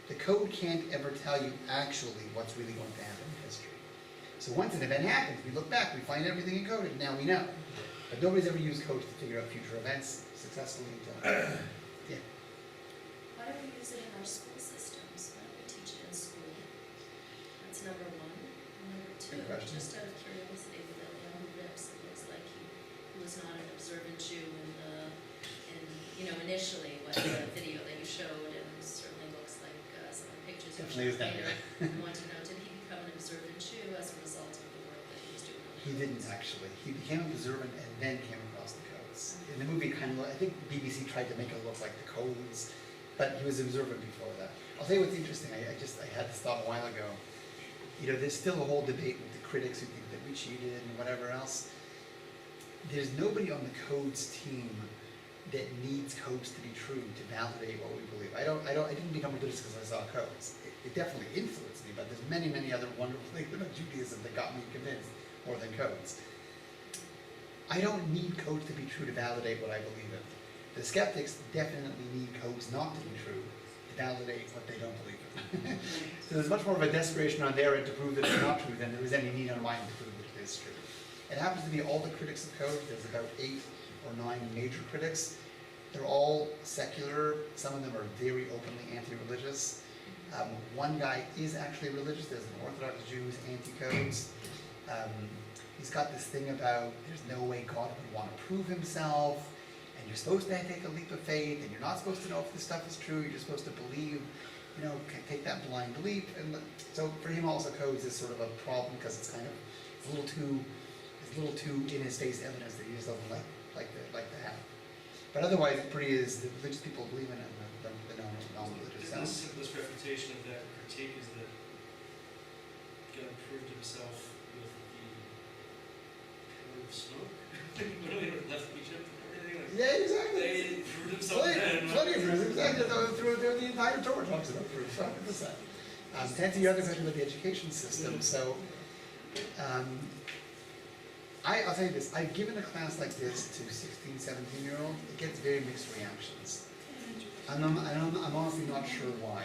Speaker 2: The code can't ever tell you actually what's really going to happen in history. So once an event happens, we look back, we find everything encoded, now we know. But nobody's ever used codes to figure out future events successfully until. Yeah.
Speaker 15: Why don't we use it in our school systems? Why don't we teach it in school? That's number one. And number two, just out of curiosity, with Eliyahu Rips, it looks like he was not an observant Jew initially, what the video that you showed, and certainly looks like some of the pictures you showed later. I want to know, did he become an observant Jew as a result of the work that he was doing?
Speaker 2: He didn't actually. He became observant and then came across the codes. In the movie, I think BBC tried to make it look like the codes, but he was observant before that. I'll tell you what's interesting. I had this thought a while ago. There's still a whole debate with the critics who think that we cheated and whatever else. There's nobody on the codes team that needs codes to be true to validate what we believe. I didn't become religious because I saw codes. It definitely influenced me, but there's many, many other wonderful things about Judaism that got me convinced more than codes. I don't need codes to be true to validate what I believe in. The skeptics definitely need codes not to be true to validate what they don't believe in. So there's much more of a desperation on their end to prove that it's not true than there is any need on mine to prove that it is true. It happens to be all the critics of code. There's about 8 or 9 major critics. They're all secular. Some of them are very openly anti-religious. One guy is actually religious. There's an Orthodox Jew who's anti-codes. He's got this thing about there's no way God would want to prove himself, and you're supposed to take a leap of faith, and you're not supposed to know if this stuff is true. You're just supposed to believe, take that blind leap. And so for him, also codes is sort of a problem because it's a little too in his face evidence that he just doesn't like to have. But otherwise, the religious people believe in it, and the non-religious
Speaker 5: don't. The simplest refutation of that critique is that God proved himself with the pillar of smoke. When we left Egypt and everything.
Speaker 2: Yeah, exactly.
Speaker 5: They proved himself then.
Speaker 2: Plenty of proofs. Exactly. Through the entire Torah talks about proofs. 100%. To answer your other question about the education system, so I'll tell you this, I've given a class like this to 16, 17-year-olds, it gets very mixed reactions. I'm honestly not sure why.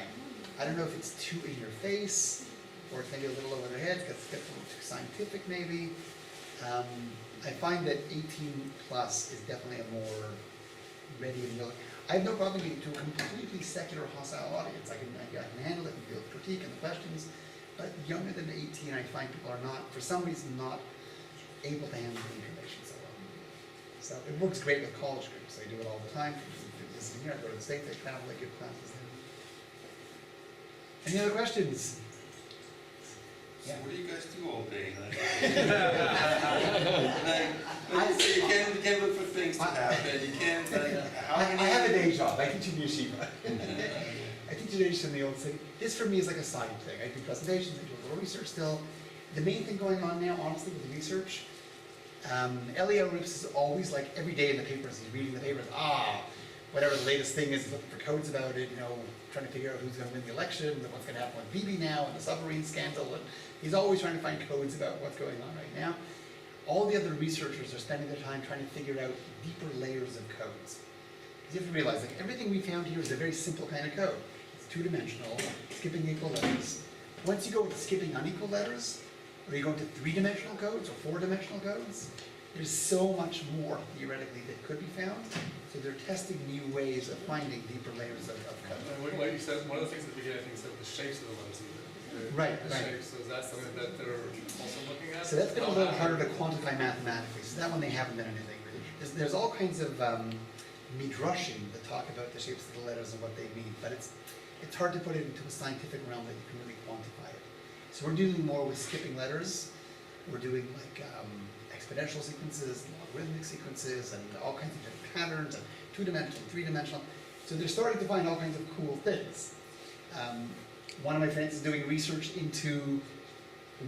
Speaker 2: I don't know if it's too in your face, or it's maybe a little over their heads, because it gets a little too scientific maybe. I find that 18 plus is definitely a more ready and willing. I have no problem getting to a completely secular, hostile audience. I can handle it and deal with critique and the questions, but younger than 18, I find people are not, for some reason, not able to handle the information so well. So it works great with college groups. They do it all the time. classes in here, I go to the States, I travel, I give classes there. Any other questions?
Speaker 14: So what do you guys do all day? You can't look for things to happen, you can't,
Speaker 2: I have a day job, I teach in yeshiva. I teach in yeshiva in the old city. This for me is like a side thing. I do presentations, I do a little research still. The main thing going on now, honestly, with the research, Elio Rips is always like every day in the papers, he's reading the papers, whatever the latest thing is, looking for codes about it, trying to figure out who's going to win the election, and what's going to happen with Bibi now, and the submarine scandal, and he's always trying to find codes about what's going on right now. All the other researchers are spending their time trying to figure out deeper layers of codes. Because you have to realize, like, everything we found here is a very simple kind of code. It's two-dimensional, skipping equal letters. Once you go with skipping unequal letters, or you go into three-dimensional codes or four-dimensional codes, there's so much more theoretically that could be found. So they're testing new ways of finding deeper layers of code.
Speaker 7: And like you said, one of the things at the beginning, I think, is the shapes of the letters.
Speaker 2: Right.
Speaker 7: Shapes, so is that something that they're also looking at?
Speaker 2: So that's been a little harder to quantify mathematically. So that one they haven't done anything. There's all kinds of midrashim that talk about the shapes of the letters and what they mean, but it's hard to put it into a scientific realm that you can really quantify it. So we're dealing more with skipping letters. We're doing like exponential sequences, logarithmic sequences, and all kinds of different patterns, and two-dimensional, three-dimensional. So they're starting to find all kinds of cool things. One of my friends is doing research into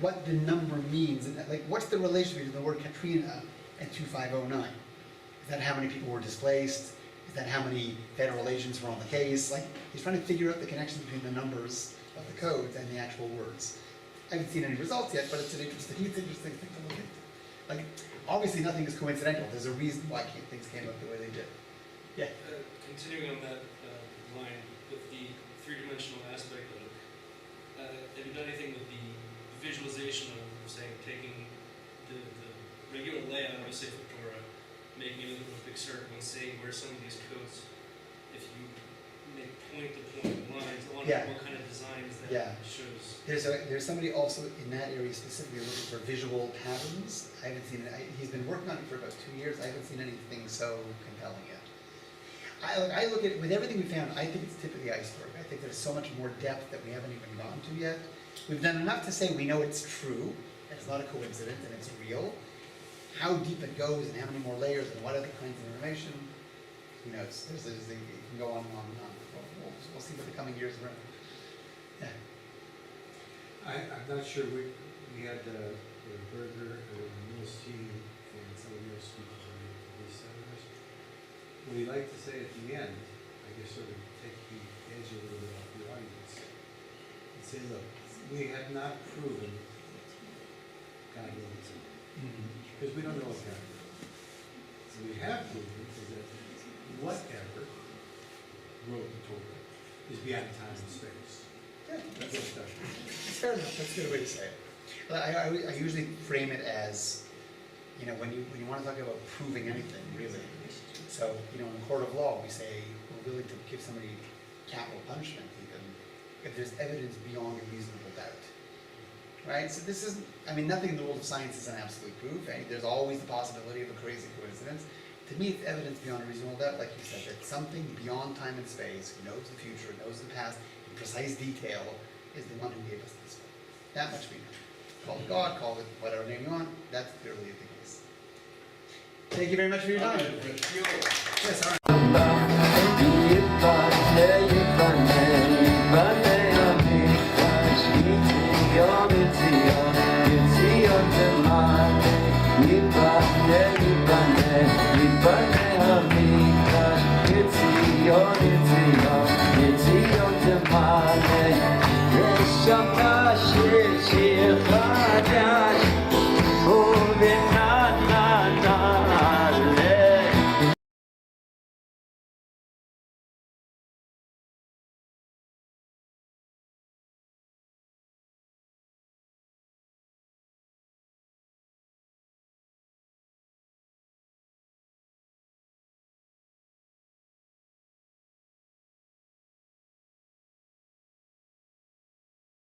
Speaker 2: what the number means, and like what's the relationship between the word Katrina and 2509? Is that how many people were displaced? Is that how many federal agents were on the case? Like, he's trying to figure out the connection between the numbers of the codes and the actual words. I haven't seen any results yet, but it's an interesting thing to look into. Like, obviously nothing is coincidental. There's a reason why things came up the way they did. Yeah?
Speaker 5: Continuing on that line, with the three-dimensional aspect of it, have you done anything with the visualization of, say, taking the regular layout of a Sefer Torah, making it into a big circle, and saying where some of these codes, if you make point-to-point lines, what kind of designs that shows?
Speaker 2: There's somebody also in that area specifically looking for visual patterns. I haven't seen it. He's been working on it for about 2 years. I haven't seen anything so compelling yet. I look at it, with everything we found, I think it's the tip of the iceberg. I think there's so much more depth that we haven't even gone to yet. We've done enough to say we know it's true, and it's not a coincidence, and it's real. How deep it goes, and how many more layers, and what other kinds of information, who knows? It can go on and on and on. We'll see what the coming years bring. Yeah.
Speaker 8: I'm not sure, we had Berger and Milstein and somebody else speaking on these seminars. What we like to say at the end, I guess sort of take the edge a little bit off the audience and say, look, we have not proven God wills it, because we don't know what God wills. So we have proven is that whatever wrote the Torah is beyond time and space.
Speaker 2: Yeah, that's fair enough. That's a good way to say it. I usually frame it as, when you want to talk about proving anything, really. So, in a court of law, we say we're willing to give somebody capital punishment, even if there's evidence beyond a reasonable doubt. Right? So this isn't, nothing in the world of science is an absolute proof. Right? There's always the possibility of a crazy coincidence. To me, it's evidence beyond a reasonable doubt, like you said, that something beyond time and space, who knows the future, knows the past, in precise detail, is the one who gave us this one. That much we know. Call it God, call it whatever name you want, that's clearly the case. Thank you very much for your time.